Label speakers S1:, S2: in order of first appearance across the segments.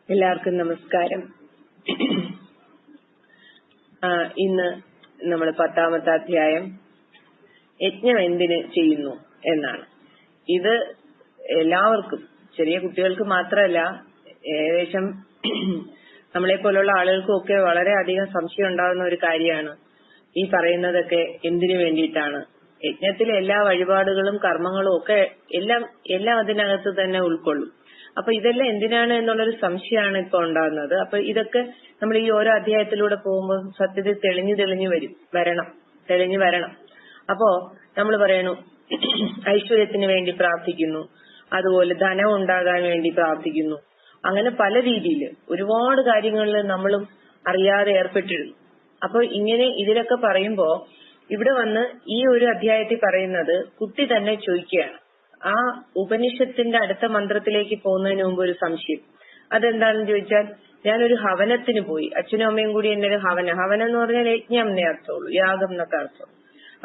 S1: എല്ലാവർക്കും നമസ്കാരം. ഇന്ന് നമ്മൾ 10ാമത്തെ അധ്യായം യജ്ഞം എന്തിന് ചെയ്യുന്നു എന്നാണ്. ഇത് എല്ലാവർക്കും, ചെറിയ കുട്ടികൾക്ക് മാത്രമല്ല, ഏകദേശം നമ്മളെ പോലുള്ള ആളുകൾക്കും ഒക്കെ വളരെയധികം സംശയം ഉണ്ടാകുന്ന ഒരു കാര്യമാണ് ഈ പറയുന്നതൊക്കെ എന്തിനു വേണ്ടിയിട്ടാണ്. യജ്ഞത്തിലെ എല്ലാ വഴിപാടുകളും കർമ്മങ്ങളും ഒക്കെ എല്ലാം അതിനകത്ത് തന്നെ ഉൾക്കൊള്ളും. അപ്പൊ ഇതെല്ലാം എന്തിനാണ് എന്നുള്ളൊരു സംശയമാണ് ഇപ്പൊ ഉണ്ടാകുന്നത്. അപ്പൊ ഇതൊക്കെ നമ്മൾ ഈ ഓരോ അധ്യായത്തിലൂടെ പോകുമ്പോൾ സത്യത്തിൽ തെളിഞ്ഞു വരണം. അപ്പോ നമ്മൾ പറയണു ഐശ്വര്യത്തിന് വേണ്ടി പ്രാർത്ഥിക്കുന്നു, അതുപോലെ ധനം ഉണ്ടാകാൻ വേണ്ടി പ്രാർത്ഥിക്കുന്നു. അങ്ങനെ പല രീതിയിൽ ഒരുപാട് കാര്യങ്ങളിൽ നമ്മളും അറിയാതെ ഏർപ്പെട്ടിരുന്നു. അപ്പൊ ഇങ്ങനെ ഇതിലൊക്കെ പറയുമ്പോ ഇവിടെ വന്ന് ഈ ഒരു അധ്യായത്തിൽ പറയുന്നത് കുട്ടി തന്നെ ചോദിക്കുകയാണ്. ആ ഉപനിഷത്തിന്റെ അടുത്ത മന്ത്രത്തിലേക്ക് പോകുന്നതിന് മുമ്പ് ഒരു സംശയം. അതെന്താണെന്ന് ചോദിച്ചാൽ, ഞാനൊരു ഹവനത്തിന് പോയി, അച്ഛനും അമ്മയും കൂടി എന്നെ ഒരു ഹവനം എന്ന് പറഞ്ഞാൽ യജ്ഞം എന്നേ അർത്ഥമുള്ളൂ, യാഗം എന്നൊക്കെ അർത്ഥം.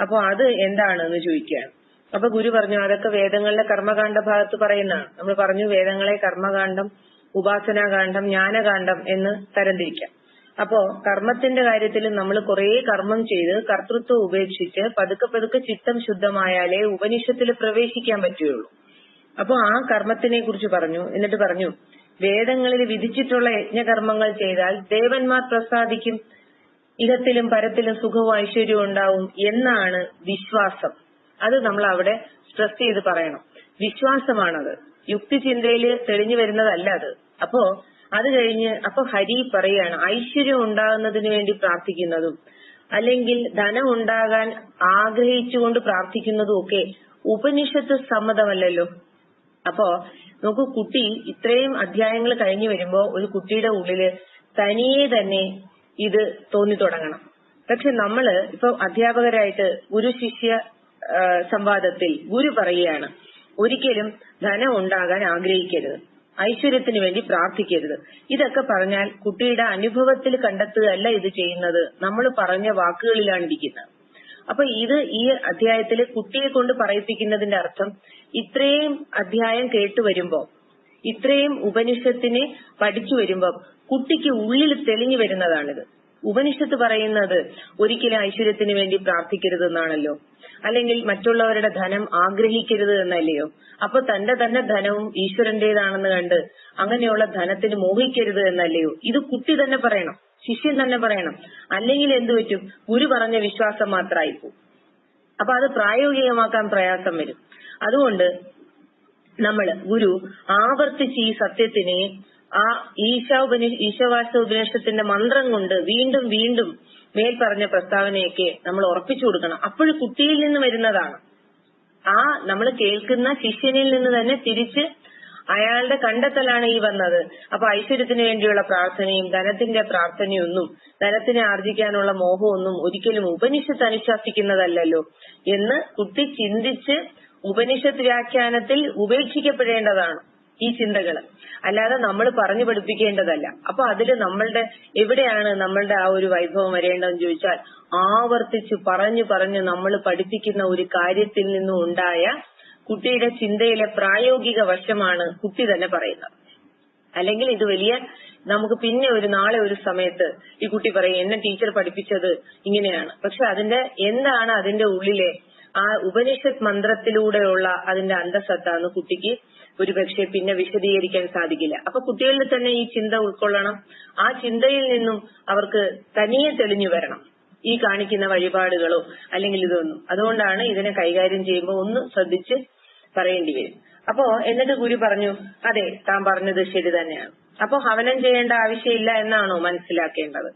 S1: അപ്പൊ അത് എന്താണെന്ന് ചോദിക്കുകയാണ്. അപ്പൊ ഗുരു പറഞ്ഞു, അതൊക്കെ വേദങ്ങളിലെ കർമ്മകാണ്ഡ ഭാഗത്ത് പറയുന്നതാണ്. നമ്മൾ പറഞ്ഞു വേദങ്ങളെ കർമ്മകാണ്ഡം, ഉപാസനാകാന്ഡം, ജ്ഞാനകാന്ഡം എന്ന് തരംതിരിക്കാം. അപ്പോ കർമ്മത്തിന്റെ കാര്യത്തിൽ നമ്മൾ കുറെ കർമ്മം ചെയ്ത് കർത്തൃത്വം ഉപേക്ഷിച്ച് പതുക്കെ ചിത്തം ശുദ്ധമായാലേ ഉപനിഷത്തിൽ പ്രവേശിക്കാൻ പറ്റുകയുള്ളൂ. അപ്പൊ ആ കർമ്മത്തിനെ കുറിച്ച് പറഞ്ഞു. എന്നിട്ട് പറഞ്ഞു, വേദങ്ങളിൽ വിധിച്ചിട്ടുള്ള യജ്ഞകർമ്മങ്ങൾ ചെയ്താൽ ദേവന്മാർ പ്രസാദിക്കും, ഇഹത്തിലും പരത്തിലും സുഖവും ഐശ്വര്യവും ഉണ്ടാവും എന്നാണ് വിശ്വാസം. അത് നമ്മൾ അവിടെ സ്ട്രെസ് ചെയ്ത് പറയണം. വിശ്വാസമാണത്, യുക്തിചിന്തയിൽ തെളിഞ്ഞു വരുന്നതല്ല അത്. അപ്പോ അത് കഴിഞ്ഞ് അപ്പൊ ഹരി പറയാണ്, ഐശ്വര്യം ഉണ്ടാകുന്നതിന് വേണ്ടി പ്രാർത്ഥിക്കുന്നതും അല്ലെങ്കിൽ ധനം ഉണ്ടാകാൻ ആഗ്രഹിച്ചുകൊണ്ട് പ്രാർത്ഥിക്കുന്നതും ഒക്കെ ഉപനിഷത്ത് സമ്മതമല്ലല്ലോ. അപ്പോ നോക്കൂ, കുട്ടി ഇത്രയും അധ്യായങ്ങൾ കഴിഞ്ഞു വരുമ്പോ ഒരു കുട്ടിയുടെ ഉള്ളില് തനിയെ തന്നെ ഇത് തോന്നി തുടങ്ങണം. പക്ഷെ നമ്മള് ഇപ്പൊ അധ്യാപകരായിട്ട് ഗുരു ശിഷ്യ സംവാദത്തിൽ ഗുരു പറയുകയാണ്, ഒരിക്കലും ധനം ഉണ്ടാകാൻ ആഗ്രഹിക്കരുത്, ഐശ്വര്യത്തിന് വേണ്ടി പ്രാർത്ഥിക്കരുത്. ഇതൊക്കെ പറഞ്ഞാൽ കുട്ടിയുടെ അനുഭവത്തിൽ കണ്ടെത്തുകയല്ല ഇത് ചെയ്യുന്നത്, നമ്മൾ പറഞ്ഞ വാക്കുകളിലാണ് ഇരിക്കുന്നത്. അപ്പൊ ഇത് ഈ അധ്യായത്തില് കുട്ടിയെ കൊണ്ട് പറയിപ്പിക്കുന്നതിന്റെ അർത്ഥം, ഇത്രയും അധ്യായം കേട്ടുവരുമ്പോ, ഇത്രയും ഉപനിഷത്തിനെ പഠിച്ചു വരുമ്പോ കുട്ടിക്ക് ഉള്ളിൽ തെളിഞ്ഞു വരുന്നതാണിത്. ഉപനിഷത്ത് പറയുന്നത് ഒരിക്കലും ഐശ്വര്യത്തിന് വേണ്ടി പ്രാർത്ഥിക്കരുത് എന്നാണല്ലോ, അല്ലെങ്കിൽ മറ്റുള്ളവരുടെ ധനം ആഗ്രഹിക്കരുത് എന്നല്ലയോ. അപ്പൊ തന്റെ തന്നെ ധനവും ഈശ്വരന്റേതാണെന്ന് കണ്ട് അങ്ങനെയുള്ള ധനത്തിന് മോഹിക്കരുത് എന്നല്ലയോ. ഇത് കുട്ടി തന്നെ പറയണം, ശിഷ്യൻ തന്നെ പറയണം. അല്ലെങ്കിൽ എന്തു പറ്റും, ഗുരു പറഞ്ഞ വിശ്വാസം മാത്രമായി പോകും. അപ്പൊ അത് പ്രായോഗികമാക്കാൻ പ്രയാസം വരും. അതുകൊണ്ട് ഗുരു ആവർത്തിച്ച് ഈ സത്യത്തിനെ ആ ഈശാവാസ്യ ഉപനിഷത്തിന്റെ മന്ത്രം കൊണ്ട് വീണ്ടും വീണ്ടും മേൽ പറഞ്ഞ പ്രസ്താവനയൊക്കെ നമ്മൾ ഉറപ്പിച്ചു കൊടുക്കണം. അപ്പോഴും കുട്ടിയിൽ നിന്ന് വരുന്നതാണ്. ആ നമ്മൾ കേൾക്കുന്ന ശിഷ്യനിൽ നിന്ന് തന്നെ തിരിച്ച് അയാളുടെ കണ്ടെത്തലാണ് ഈ വന്നത്. അപ്പൊ ഐശ്വര്യത്തിന് വേണ്ടിയുള്ള പ്രാർത്ഥനയും ധനത്തിന്റെ പ്രാർത്ഥനയൊന്നും, ധനത്തിനെ ആർജിക്കാനുള്ള മോഹമൊന്നും ഒരിക്കലും ഉപനിഷത്ത് അനുശാസിക്കുന്നതല്ലോ എന്ന് കുട്ടി ചിന്തിച്ച് ഉപനിഷത്ത് വ്യാഖ്യാനത്തിൽ ഉപേക്ഷിക്കപ്പെടേണ്ടതാണ് ഈ ചിന്തകള്, അല്ലാതെ നമ്മൾ പറഞ്ഞു പഠിപ്പിക്കേണ്ടതല്ല. അപ്പൊ അതില് എവിടെയാണ് നമ്മളുടെ ആ ഒരു വൈഭവം വരേണ്ടതെന്ന് ചോദിച്ചാൽ, ആവർത്തിച്ച് പറഞ്ഞു നമ്മൾ പഠിപ്പിക്കുന്ന ഒരു കാര്യത്തിൽ നിന്നും ഉണ്ടായ കുട്ടിയുടെ ചിന്തയിലെ പ്രായോഗിക വശമാണ് കുട്ടി തന്നെ പറയുന്നത്. അല്ലെങ്കിൽ ഇത് വലിയ നമുക്ക് പിന്നെ നാളെ ഒരു സമയത്ത് ഈ കുട്ടി പറയും, എന്നെ ടീച്ചർ പഠിപ്പിച്ചത് ഇങ്ങനെയാണ്. പക്ഷെ എന്താണ് അതിന്റെ ഉള്ളിലെ ആ ഉപനിഷത്ത് മന്ത്രത്തിലൂടെയുള്ള അതിന്റെ അന്തസത്ത എന്ന് കുട്ടിക്ക് ഒരുപക്ഷെ പിന്നെ വിശദീകരിക്കാൻ സാധിക്കില്ല. അപ്പൊ കുട്ടികളിൽ തന്നെ ഈ ചിന്ത ഉൾക്കൊള്ളണം. ആ ചിന്തയിൽ നിന്നും അവർക്ക് തനിയെ തെളിഞ്ഞു വരണം ഈ കാണിക്കുന്ന വഴിപാടുകളോ അല്ലെങ്കിൽ ഇതൊന്നും. അതുകൊണ്ടാണ് ഇതിനെ കൈകാര്യം ചെയ്യുമ്പോൾ ഒന്ന് ശ്രദ്ധിച്ച് പറയേണ്ടി വരും. അപ്പോ എന്നിട്ട് ഗുരു പറഞ്ഞു, അതെ താൻ പറഞ്ഞത് ശരി തന്നെയാണ്. അപ്പൊ ഹവനം ചെയ്യേണ്ട ആവശ്യമില്ല എന്നാണോ മനസ്സിലാക്കേണ്ടത്?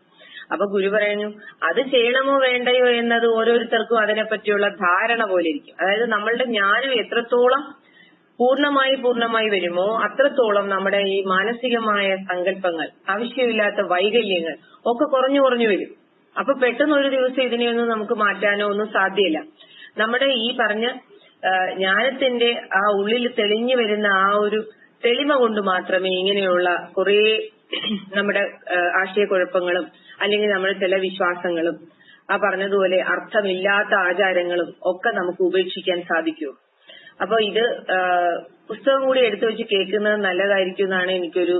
S1: അപ്പൊ ഗുരു പറഞ്ഞു, അത് ചെയ്യണമോ വേണ്ടയോ എന്നത് ഓരോരുത്തർക്കും അതിനെപ്പറ്റിയുള്ള ധാരണ പോലെ ഇരിക്കും. അതായത് നമ്മളുടെ ജ്ഞാനം എത്രത്തോളം പൂർണ്ണമായി വരുമോ അത്രത്തോളം നമ്മുടെ ഈ മാനസികമായ സങ്കല്പങ്ങൾ, ആവശ്യമില്ലാത്ത വൈകല്യങ്ങൾ ഒക്കെ കുറഞ്ഞു വരും. അപ്പൊ പെട്ടെന്ന് ഒരു ദിവസം ഇതിനെയൊന്നും നമുക്ക് മാറ്റാനോ ഒന്നും സാധ്യമല്ല. നമ്മുടെ ഈ പറഞ്ഞ ജ്ഞാനത്തിന്റെ ആ ഉള്ളിൽ തെളിഞ്ഞു വരുന്ന ആ ഒരു തെളിമ കൊണ്ട് മാത്രമേ ഇങ്ങനെയുള്ള കുറെ നമ്മുടെ ആശയക്കുഴപ്പങ്ങളും അല്ലെങ്കിൽ നമ്മുടെ ചില വിശ്വാസങ്ങളും ആ പറഞ്ഞതുപോലെ അർത്ഥമില്ലാത്ത ആചാരങ്ങളും ഒക്കെ നമുക്ക് ഉപേക്ഷിക്കാൻ സാധിക്കൂ. അപ്പൊ ഇത് പുസ്തകം കൂടി എടുത്തു വെച്ച് കേൾക്കുന്നത് നല്ലതായിരിക്കും എന്നാണ് എനിക്കൊരു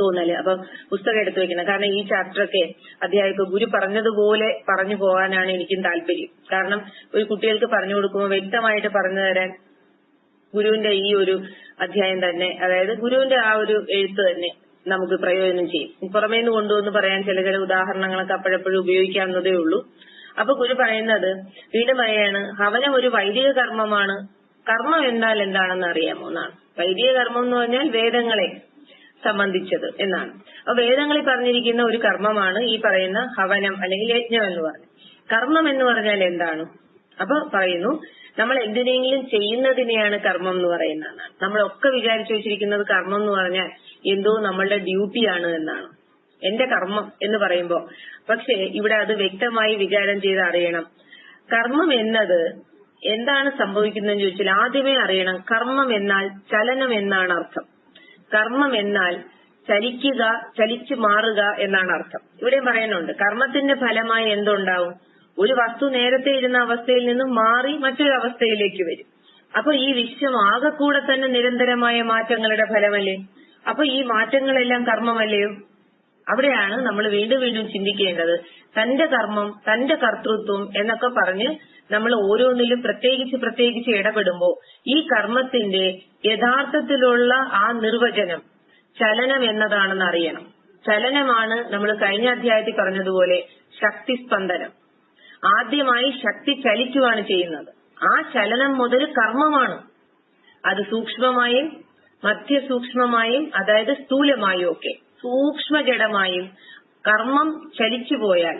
S1: തോന്നല്. അപ്പൊ പുസ്തകം എടുത്തു വെക്കണം. കാരണം ഈ ചാപ്റ്ററൊക്കെ അധ്യായക്ക് ഗുരു പറഞ്ഞതുപോലെ പറഞ്ഞു പോകാനാണ് എനിക്കും താല്പര്യം. കാരണം ഒരു കുട്ടികൾക്ക് പറഞ്ഞു കൊടുക്കുമ്പോൾ വ്യക്തമായിട്ട് പറഞ്ഞു തരാൻ ഗുരുവിന്റെ ഈ ഒരു അധ്യായം തന്നെ, അതായത് ഗുരുവിന്റെ ആ ഒരു എഴുത്ത് തന്നെ നമുക്ക് പ്രയോജനം ചെയ്യും. പുറമേന്ന് കൊണ്ടുവന്ന് പറയാൻ ചില ഉദാഹരണങ്ങളൊക്കെ അപ്പോഴെപ്പോഴും ഉപയോഗിക്കാവുന്നതേ ഉള്ളൂ. അപ്പൊ ഗുരു പറയുന്നത് വീണ്ടും പറയാണ്, ഹവനം ഒരു വൈദിക കർമ്മമാണ്. കർമ്മം എന്നാൽ എന്താണെന്ന് അറിയാമോ എന്നാണ്. വൈദിക കർമ്മം എന്ന് പറഞ്ഞാൽ വേദങ്ങളെ സംബന്ധിച്ചത് എന്നാണ്. അപ്പൊ വേദങ്ങളിൽ പറഞ്ഞിരിക്കുന്ന ഒരു കർമ്മമാണ് ഈ പറയുന്ന ഹവനം അല്ലെങ്കിൽ യജ്ഞം എന്ന് പറഞ്ഞു. കർമ്മം എന്ന് പറഞ്ഞാൽ എന്താണ്? അപ്പൊ പറയുന്നു, നമ്മൾ എന്തിനെങ്കിലും ചെയ്യുന്നതിനെയാണ് കർമ്മം എന്ന് പറയുന്നതാണ്. നമ്മളൊക്കെ വിചാരിച്ചു വെച്ചിരിക്കുന്നത് കർമ്മം എന്ന് പറഞ്ഞാൽ എന്തോ നമ്മളുടെ ഡ്യൂട്ടിയാണ് എന്നാണ്, എന്റെ കർമ്മം എന്ന് പറയുമ്പോ. പക്ഷെ ഇവിടെ അത് വ്യക്തമായി വിചാരം ചെയ്ത് അറിയണം. കർമ്മം എന്നത് എന്താണ് സംഭവിക്കുന്നതെന്ന് ചോദിച്ചാൽ ആദ്യമേ അറിയണം, കർമ്മം എന്നാൽ ചലനം എന്നാണ് അർത്ഥം. കർമ്മം എന്നാൽ ചലിക്കുക, ചലിച്ചു മാറുക എന്നാണ് അർത്ഥം. ഇവിടെ പറയുന്നുണ്ട്, കർമ്മത്തിന്റെ ഫലമായി എന്തുണ്ടാവും? ഒരു വസ്തു നേരത്തെ ഇരുന്ന അവസ്ഥയിൽ നിന്നും മാറി മറ്റൊരു അവസ്ഥയിലേക്ക് വരും. അപ്പൊ ഈ വിശ്വം ആകെക്കൂടെ തന്നെ നിരന്തരമായ മാറ്റങ്ങളുടെ ഫലമല്ലേ? അപ്പൊ ഈ മാറ്റങ്ങളെല്ലാം കർമ്മമല്ലയോ? അവിടെയാണ് നമ്മൾ വീണ്ടും വീണ്ടും ചിന്തിക്കേണ്ടത്. തന്റെ കർമ്മം, തന്റെ കർത്തൃത്വം എന്നൊക്കെ പറഞ്ഞ് നമ്മൾ ഓരോന്നിലും പ്രത്യേകിച്ച് ഇടപെടുമ്പോ ഈ കർമ്മത്തിന്റെ യഥാർത്ഥത്തിലുള്ള ആ നിർവചനം ചലനം എന്നതാണെന്ന് അറിയണം. ചലനമാണ് നമ്മൾ കഴിഞ്ഞ അധ്യായത്തിൽ പറഞ്ഞതുപോലെ ശക്തിസ്പന്ദനം. ആദ്യമായി ശക്തി ചലിക്കുകയാണ് ചെയ്യുന്നത്. ആ ചലനം മുതൽ കർമ്മമാണ്. അത് സൂക്ഷ്മമായും മധ്യസൂക്ഷ്മമായും അതായത് സ്ഥൂലമായും ഒക്കെ സൂക്ഷ്മജഡമായും കർമ്മം ചലിച്ചു പോയാൽ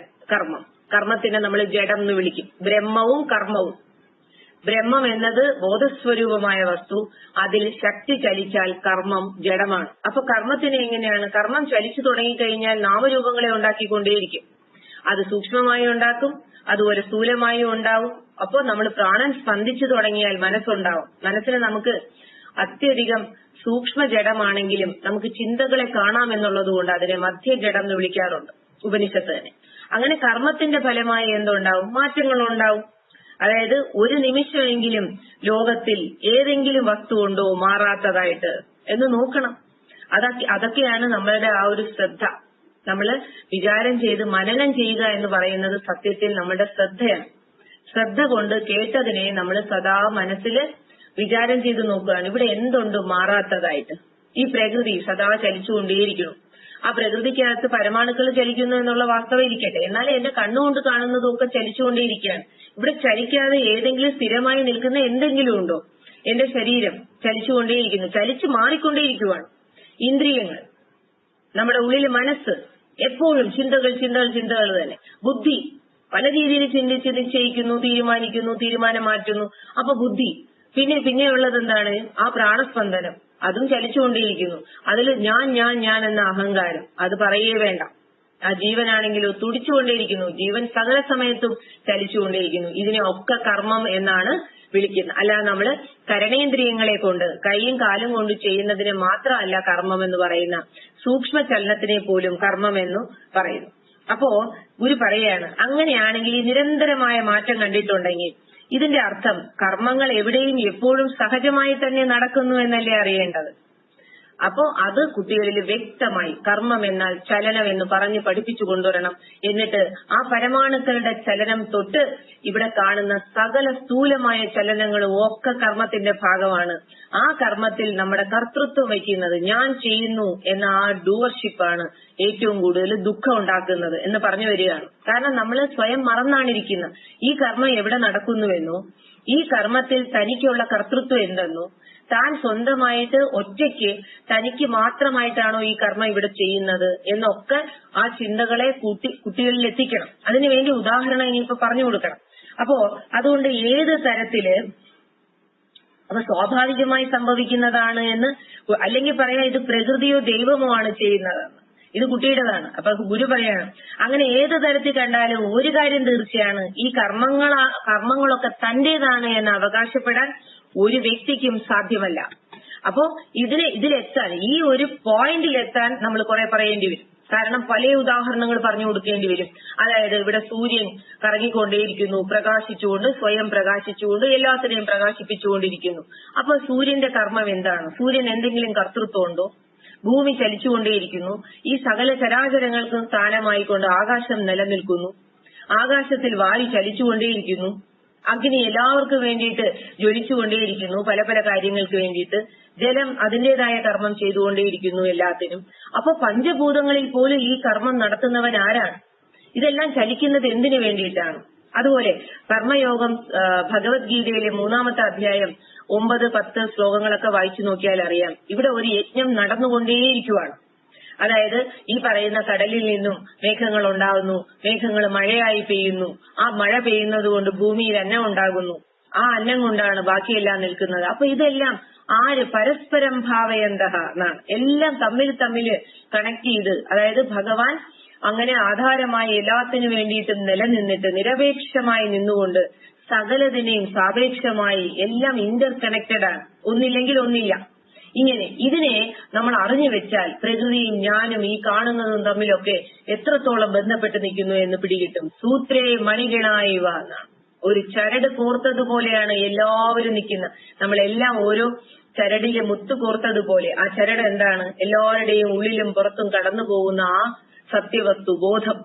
S1: കർമ്മത്തിനെ നമ്മൾ ജഡം എന്ന് വിളിക്കും. ബ്രഹ്മവും കർമ്മവും. ബ്രഹ്മം എന്നത് ബോധസ്വരൂപമായ വസ്തു, അതിൽ ശക്തി ചലിച്ചാൽ കർമ്മം ജഡമാണ്. അപ്പൊ കർമ്മത്തിന് എങ്ങനെയാണ്? കർമ്മം ചലിച്ചു തുടങ്ങിക്കഴിഞ്ഞാൽ നാമരൂപങ്ങളെ ഉണ്ടാക്കിക്കൊണ്ടേയിരിക്കും. അത് സൂക്ഷ്മമായി ഉണ്ടാക്കും, അതുപോലെ സ്ഥൂലമായും ഉണ്ടാവും. അപ്പൊ നമ്മൾ പ്രാണൻ സ്പന്ദിച്ചു തുടങ്ങിയാൽ മനസ്സുണ്ടാവും. മനസ്സിന് നമുക്ക് അത്യധികം സൂക്ഷ്മ ജഡമാണെങ്കിലും നമുക്ക് ചിന്തകളെ കാണാമെന്നുള്ളത് കൊണ്ട് അതിനെ മധ്യജഡം എന്ന് വിളിക്കാറുണ്ട് ഉപനിഷത്ത് തന്നെ. അങ്ങനെ കർമ്മത്തിന്റെ ഫലമായി എന്തുണ്ടാവും? മാറ്റങ്ങളുണ്ടാവും. അതായത് ഒരു നിമിഷമെങ്കിലും ലോകത്തിൽ ഏതെങ്കിലും വസ്തു ഉണ്ടോ മാറാത്തതായിട്ട് എന്ന് നോക്കണം. അതൊക്കെയാണ് നമ്മളുടെ ആ ഒരു ശ്രദ്ധ. നമ്മള് വിചാരം ചെയ്ത് മനനം ചെയ്യുക എന്ന് പറയുന്നത് സത്യത്തിൽ നമ്മുടെ ശ്രദ്ധയാണ്. ശ്രദ്ധ കൊണ്ട് കേട്ടതിനെ നമ്മൾ സദാ മനസ്സിൽ വിചാരം ചെയ്ത് നോക്കുകയാണ്. ഇവിടെ എന്തുണ്ട് മാറാത്തതായിട്ട്? ഈ പ്രകൃതി സദാ ചലിച്ചുകൊണ്ടേയിരിക്കുന്നു. ആ പ്രകൃതിക്കകത്ത് പരമാണുക്കൾ ചലിക്കുന്നു എന്നുള്ള വാസ്തവം ഇരിക്കട്ടെ, എന്നാലും എന്റെ കണ്ണുകൊണ്ട് കാണുന്നതൊക്കെ ചലിച്ചുകൊണ്ടേയിരിക്കുകയാണ്. ഇവിടെ ചലിക്കാതെ ഏതെങ്കിലും സ്ഥിരമായി നിൽക്കുന്ന എന്തെങ്കിലും ഉണ്ടോ? എന്റെ ശരീരം ചലിച്ചുകൊണ്ടേയിരിക്കുന്നു, ചലിച്ചു മാറിക്കൊണ്ടേയിരിക്കുവാണ്. ഇന്ദ്രിയങ്ങൾ, നമ്മുടെ ഉള്ളിലെ മനസ്സ് എപ്പോഴും ചിന്തകൾ തന്നെ. ബുദ്ധി പല രീതിയിൽ ചിന്തിച്ച് നിശ്ചയിക്കുന്നു, തീരുമാനം മാറ്റുന്നു. അപ്പൊ ബുദ്ധി. പിന്നെയുള്ളത് എന്താണ്? ആ പ്രാണസ്പന്ദനം, അതും ചലിച്ചുകൊണ്ടേയിരിക്കുന്നു. അതിൽ ഞാൻ എന്ന അഹങ്കാരം, അത് പറയേ വേണ്ട. ആ ജീവനാണെങ്കിലോ തുടിച്ചുകൊണ്ടേയിരിക്കുന്നു. ജീവൻ സകല സമയത്തും ചലിച്ചുകൊണ്ടേയിരിക്കുന്നു. ഇതിനെ ഒക്കെ കർമ്മം എന്നാണ് വിളിക്കുന്നത്. അല്ലാതെ നമ്മള് കരണേന്ദ്രിയങ്ങളെ കൊണ്ട് കൈയും കാലും കൊണ്ട് ചെയ്യുന്നതിനെ മാത്രമല്ല കർമ്മം എന്ന് പറയുന്ന, സൂക്ഷ്മ ചലനത്തിനെ പോലും കർമ്മം എന്നു പറയുന്നു. അപ്പോ ഗുരു പറയാണ്, അങ്ങനെയാണെങ്കിൽ ഈ നിരന്തരമായ മാറ്റം കണ്ടിട്ടുണ്ടെങ്കിൽ ഇതിന്റെ അർത്ഥം കർമ്മങ്ങൾ എവിടെയും എപ്പോഴും സഹജമായി തന്നെ നടക്കുന്നു എന്നല്ലേ അറിയേണ്ടത്. അപ്പോ അത് കുട്ടികളിൽ വ്യക്തമായി കർമ്മം എന്നാൽ ചലനം എന്ന് പറഞ്ഞ് പഠിപ്പിച്ചു കൊണ്ടുവരണം. എന്നിട്ട് ആ പരമാണുക്കളുടെ ചലനം തൊട്ട് ഇവിടെ കാണുന്ന സകല സ്ഥൂലമായ ചലനങ്ങളും ഒക്കെ കർമ്മത്തിന്റെ ഭാഗമാണ്. ആ കർമ്മത്തിൽ നമ്മുടെ കർത്തൃത്വം വയ്ക്കുന്നത്, ഞാൻ ചെയ്യുന്നു എന്ന ആ ഡൂവർഷിപ്പാണ് ഏറ്റവും കൂടുതൽ ദുഃഖം ഉണ്ടാക്കുന്നത് എന്ന് പറഞ്ഞു വരികയാണ്. കാരണം നമ്മൾ സ്വയം മറന്നാണിരിക്കുന്നത്. ഈ കർമ്മം എവിടെ നടക്കുന്നുവെന്നോ, ഈ കർമ്മത്തിൽ തനിക്കുള്ള കർത്തൃത്വം എന്തെന്നോ, താൻ സ്വന്തമായിട്ട് ഒറ്റയ്ക്ക് തനിക്ക് മാത്രമായിട്ടാണോ ഈ കർമ്മം ഇവിടെ ചെയ്യുന്നത് എന്നൊക്കെ ആ ചിന്തകളെ കുട്ടികളിൽ എത്തിക്കണം. അതിനുവേണ്ടി ഉദാഹരണം ഇനിയിപ്പോ പറഞ്ഞു കൊടുക്കണം. അപ്പോ അതുകൊണ്ട് ഏത് തരത്തില് അപ്പൊ സ്വാഭാവികമായി സംഭവിക്കുന്നതാണ് എന്ന്, അല്ലെങ്കിൽ പറയാം ഇത് പ്രകൃതിയോ ദൈവമോ ആണ് ചെയ്യുന്നതെന്ന്, ഇത് കുട്ടിയുടേതാണ്. അപ്പൊ ഗുരു പറയാണ്, അങ്ങനെ ഏത് തരത്തിൽ കണ്ടാലും ഒരു കാര്യം തീർച്ചയാണ്, ഈ കർമ്മങ്ങളൊക്കെ തന്റേതാണ് എന്ന് അവകാശപ്പെടാൻ ഒരു വ്യക്തിക്കും സാധ്യമല്ല. അപ്പോ ഇതിലെത്താൻ, ഈ ഒരു പോയിന്റിലെത്താൻ നമ്മൾ കുറെ പറയേണ്ടി വരും. കാരണം പല ഉദാഹരണങ്ങൾ പറഞ്ഞു കൊടുക്കേണ്ടി വരും. അതായത് ഇവിടെ സൂര്യൻ കറങ്ങിക്കൊണ്ടേയിരിക്കുന്നു, സ്വയം പ്രകാശിച്ചുകൊണ്ട് എല്ലാത്തിനെയും പ്രകാശിപ്പിച്ചുകൊണ്ടിരിക്കുന്നു. അപ്പൊ സൂര്യന്റെ കർമ്മം എന്താണ്? സൂര്യൻ എന്തെങ്കിലും കർത്തൃത്വം ഉണ്ടോ? ഭൂമി ചലിച്ചുകൊണ്ടേയിരിക്കുന്നു. ഈ സകല ചരാചരങ്ങൾക്കും സ്ഥാനമായിക്കൊണ്ട് ആകാശം നിലനിൽക്കുന്നു. ആകാശത്തിൽ വായു ചലിച്ചുകൊണ്ടേയിരിക്കുന്നു. അഗ്നി എല്ലാവർക്കും വേണ്ടിയിട്ട് ജ്വലിച്ചുകൊണ്ടേയിരിക്കുന്നു, പല പല കാര്യങ്ങൾക്ക് വേണ്ടിയിട്ട്. ജലം അതിന്റേതായ കർമ്മം ചെയ്തുകൊണ്ടേയിരിക്കുന്നു എല്ലാത്തിനും. അപ്പൊ പഞ്ചഭൂതങ്ങളിൽ പോലും ഈ കർമ്മം നടത്തുന്നവൻ ആരാണ്? ഇതെല്ലാം ചലിക്കുന്നത് എന്തിനു വേണ്ടിയിട്ടാണ്? അതുപോലെ കർമ്മയോഗം ഭഗവത്ഗീതയിലെ 3-ാമത്തെ അധ്യായം 9-10 ശ്ലോകങ്ങളൊക്കെ വായിച്ചു നോക്കിയാൽ അറിയാം. ഇവിടെ ഒരു യജ്ഞം നടന്നുകൊണ്ടേയിരിക്കുവാണ്. അതായത് ഈ പറയുന്ന കടലിൽ നിന്നും മേഘങ്ങൾ ഉണ്ടാകുന്നു, മേഘങ്ങൾ മഴയായി പെയ്യുന്നു, ആ മഴ പെയ്യുന്നത് കൊണ്ട് ഭൂമിയിൽ അന്നം ഉണ്ടാകുന്നു, ആ അന്നം കൊണ്ടാണ് ബാക്കിയെല്ലാം നിൽക്കുന്നത്. അപ്പൊ ഇതെല്ലാം ആര്? പരസ്പരം ഭാവയന്തഃ എന്നാണ്. എല്ലാം തമ്മിൽ കണക്ട് ചെയ്ത്, അതായത് ഭഗവാൻ അങ്ങനെ ആധാരമായി എല്ലാത്തിനു വേണ്ടിയിട്ടും നിലനിന്നിട്ട് നിരപേക്ഷമായി നിന്നുകൊണ്ട് സകലതിനെയും സാപേക്ഷമായി എല്ലാം ഇന്റർ കണക്റ്റഡ് ആണ്, ഒന്നില്ലെങ്കിൽ ഒന്നില്ല. ഇങ്ങനെ ഇതിനെ നമ്മൾ അറിഞ്ഞു വെച്ചാൽ പ്രകൃതിയും ഞാനും ഈ കാണുന്നതും തമ്മിലൊക്കെ എത്രത്തോളം ബന്ധപ്പെട്ട് നിൽക്കുന്നു എന്ന് പിടികിട്ടും. സൂത്രേ മണിഗണായിവ എന്നാണ്. ഒരു ചരട് കോർത്തതുപോലെയാണ് എല്ലാവരും നിൽക്കുന്നത്. നമ്മളെല്ലാം ഓരോ ചരടിലെ മുത്തു കോർത്തതുപോലെ. ആ ചരട് എന്താണ്? എല്ലാവരുടെയും ഉള്ളിലും പുറത്തും കടന്നു പോകുന്ന ആ സത്യവസ്തു ബോധം.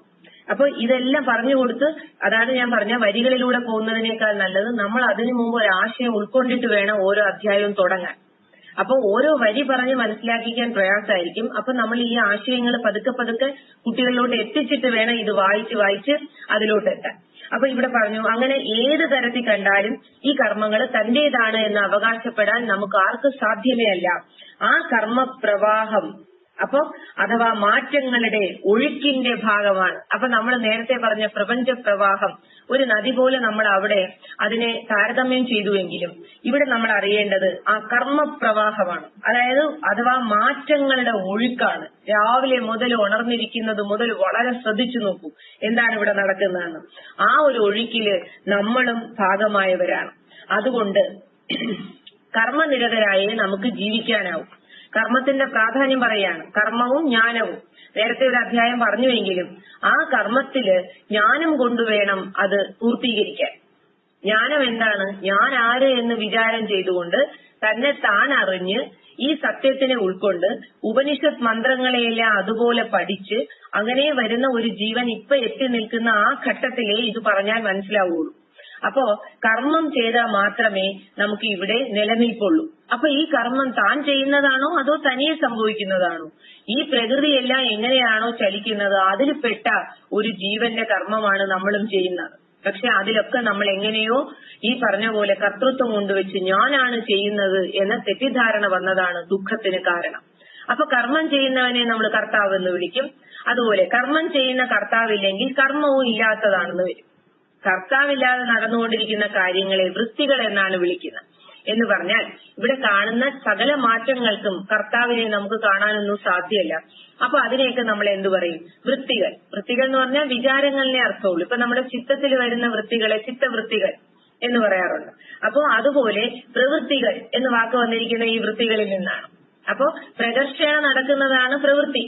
S1: അപ്പൊ ഇതെല്ലാം പറഞ്ഞു കൊടുത്ത്, അതാണ് ഞാൻ പറഞ്ഞ വരികളിലൂടെ പോകുന്നതിനേക്കാൾ നല്ലത് നമ്മൾ അതിനു മുമ്പ് ഒരു ആശയം ഉൾക്കൊണ്ടിട്ട് വേണം ഓരോ അധ്യായവും തുടങ്ങാൻ. അപ്പൊ ഓരോ വരി പറഞ്ഞ് മനസ്സിലാക്കിക്കാൻ പ്രയാസമായിരിക്കും. അപ്പൊ നമ്മൾ ഈ ആശയങ്ങൾ പതുക്കെ കുട്ടികളിലോട്ട് എത്തിച്ചിട്ട് വേണം ഇത് വായിച്ച് അതിലോട്ട് എത്താൻ. അപ്പൊ ഇവിടെ പറഞ്ഞു, അങ്ങനെ ഏത് തരത്തിൽ കണ്ടാലും ഈ കർമ്മങ്ങൾ തന്റേതാണ് എന്ന് അവകാശപ്പെടാൻ നമുക്ക് ആർക്കും സാധ്യമേ അല്ല. ആ കർമ്മപ്രവാഹം അപ്പൊ അഥവാ മാറ്റങ്ങളുടെ ഒഴുക്കിന്റെ ഭാഗമാണ്. അപ്പൊ നമ്മൾ നേരത്തെ പറഞ്ഞ പ്രപഞ്ച പ്രവാഹം ഒരു നദി പോലെ നമ്മൾ അവിടെ അതിനെ താരതമ്യം ചെയ്തുവെങ്കിലും ഇവിടെ നമ്മൾ അറിയേണ്ടത് ആ കർമ്മപ്രവാഹമാണ്. അതായത് അഥവാ മാറ്റങ്ങളുടെ ഒഴുക്കാണ്. രാവിലെ മുതൽ ഉണർന്നിരിക്കുന്നത് മുതൽ വളരെ ശ്രദ്ധിച്ചു നോക്കൂ എന്താണ് ഇവിടെ നടക്കുന്നതെന്ന്. ആ ഒരു ഒഴുക്കില് നമ്മളും ഭാഗമായവരാണ്. അതുകൊണ്ട് കർമ്മനിരതരായേ നമുക്ക് ജീവിക്കാനാവും. കർമ്മത്തിന്റെ പ്രാധാന്യം പറയാണ്. കർമ്മവും ജ്ഞാനവും നേരത്തെ ഒരു അധ്യായം പറഞ്ഞുവെങ്കിലും ആ കർമ്മത്തില് ജ്ഞാനം കൊണ്ടുവേണം അത് പൂർത്തീകരിക്കാൻ. ജ്ഞാനം എന്താണ്? ഞാൻ ആര് എന്ന് വിചാരം ചെയ്തുകൊണ്ട് തന്നെ താൻ അറിഞ്ഞ് ഈ സത്യത്തിനെ ഉൾക്കൊണ്ട് ഉപനിഷത്ത് മന്ത്രങ്ങളെയെല്ലാം അതുപോലെ പഠിച്ച് അങ്ങനെ വരുന്ന ഒരു ജീവൻ ഇപ്പൊ എത്തി നിൽക്കുന്ന ആ ഘട്ടത്തിലേ ഇത് പറഞ്ഞാൽ മനസ്സിലാവുള്ളൂ. അപ്പോ കർമ്മം ചെയ്താൽ മാത്രമേ നമുക്ക് ഇവിടെ നിലനിൽപ്പുള്ളൂ. അപ്പൊ ഈ കർമ്മം താൻ ചെയ്യുന്നതാണോ അതോ തനിയെ സംഭവിക്കുന്നതാണോ? ഈ പ്രകൃതിയെല്ലാം എങ്ങനെയാണോ ചലിക്കുന്നത് അതിൽ പെട്ട ഒരു ജീവന്റെ കർമ്മമാണ് നമ്മളും ചെയ്യുന്നത്. പക്ഷെ അതിലൊക്കെ നമ്മൾ എങ്ങനെയോ ഈ പറഞ്ഞ പോലെ കർത്തൃത്വം കൊണ്ടുവച്ച് ഞാനാണ് ചെയ്യുന്നത് എന്ന തെറ്റിദ്ധാരണ വന്നതാണ് ദുഃഖത്തിന് കാരണം. അപ്പൊ കർമ്മം ചെയ്യുന്നവനെ നമ്മൾ കർത്താവ് എന്ന് വിളിക്കും. അതുപോലെ കർമ്മം ചെയ്യുന്ന കർത്താവില്ലെങ്കിൽ കർമ്മവും ഇല്ലാത്തതാണെന്ന് വരും. കർത്താവില്ലാതെ നടന്നുകൊണ്ടിരിക്കുന്ന കാര്യങ്ങളെ വൃത്തികൾ എന്നാണ് വിളിക്കുന്നത്. എന്ന് പറഞ്ഞാൽ ഇവിടെ കാണുന്ന സകല മാറ്റങ്ങൾക്കും കർത്താവിനെ നമുക്ക് കാണാനൊന്നും സാധ്യമല്ല. അപ്പൊ അതിനെയൊക്കെ നമ്മൾ എന്തു പറയും? വൃത്തികൾ. വൃത്തികൾ എന്ന് പറഞ്ഞാൽ വിചാരങ്ങളിലെ അർത്ഥമുള്ളൂ. ഇപ്പൊ നമ്മുടെ ചിത്തത്തിൽ വരുന്ന വൃത്തികളെ ചിത്തവൃത്തികൾ എന്ന് പറയാറുണ്ട്. അപ്പോ അതുപോലെ പ്രവൃത്തികൾ എന്ന് വാക്ക് വന്നിരിക്കുന്ന ഈ വൃത്തികളിൽ നിന്നാണ്. അപ്പോ പ്രദർശന നടക്കുന്നതാണ് പ്രവൃത്തി.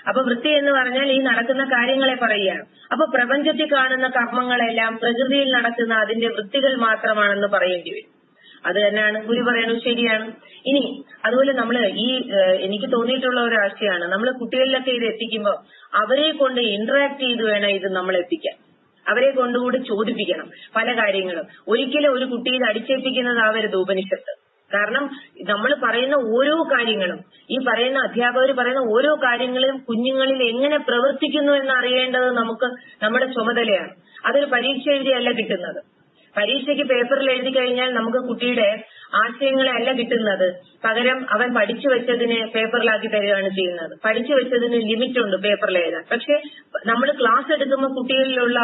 S1: അപ്പൊ വൃത്തി എന്ന് പറഞ്ഞാൽ ഈ നടക്കുന്ന കാര്യങ്ങളെ പറയുകയാണ്. അപ്പൊ പ്രപഞ്ചത്തിൽ കാണുന്ന കർമ്മങ്ങളെല്ലാം പ്രകൃതിയിൽ നടക്കുന്ന അതിന്റെ വൃത്തികൾ മാത്രമാണെന്ന് പറയേണ്ടി വരും. അത് തന്നെയാണ് ഗുരു പറയുന്നത്, ശരിയാണ്. ഇനി അതുപോലെ നമ്മള് എനിക്ക് തോന്നിയിട്ടുള്ള ഒരു ആശയമാണ്, നമ്മൾ കുട്ടികളിലൊക്കെ ഇത് എത്തിക്കുമ്പോൾ അവരെ കൊണ്ട് ഇന്ററാക്ട് ചെയ്ത് വേണം ഇത് നമ്മൾ എത്തിക്കാൻ. അവരെ കൊണ്ടുകൂടി ചോദിപ്പിക്കണം പല കാര്യങ്ങളും. ഒരിക്കലും ഒരു കുട്ടിയിൽ അടിച്ചേൽപ്പിക്കുന്നതാവരുത് ഉപനിഷത്ത്. കാരണം നമ്മൾ പറയുന്ന ഓരോ കാര്യങ്ങളും, ഈ പറയുന്ന അധ്യാപകർ പറയുന്ന ഓരോ കാര്യങ്ങളും കുഞ്ഞുങ്ങളിൽ എങ്ങനെ പ്രവർത്തിക്കുന്നു എന്ന് അറിയേണ്ടത് നമ്മുടെ ചുമതലയാണ്. അതൊരു പരീക്ഷ എഴുതിയല്ല കിട്ടുന്നത്. പരീക്ഷയ്ക്ക് പേപ്പറിൽ എഴുതി കഴിഞ്ഞാൽ നമുക്ക് കുട്ടിയുടെ ആശയങ്ങളെ അല്ല കിട്ടുന്നത്. പകരം അവൻ പഠിച്ചു വെച്ചതിനെ പേപ്പറിലാക്കി തരികയാണ് ചെയ്യുന്നത്. പഠിച്ചു വെച്ചതിന് ലിമിറ്റ് ഉണ്ട് പേപ്പറിൽ എഴുതാൻ. പക്ഷെ നമ്മൾ ക്ലാസ് എടുക്കുമ്പോൾ കുട്ടികളിലുള്ള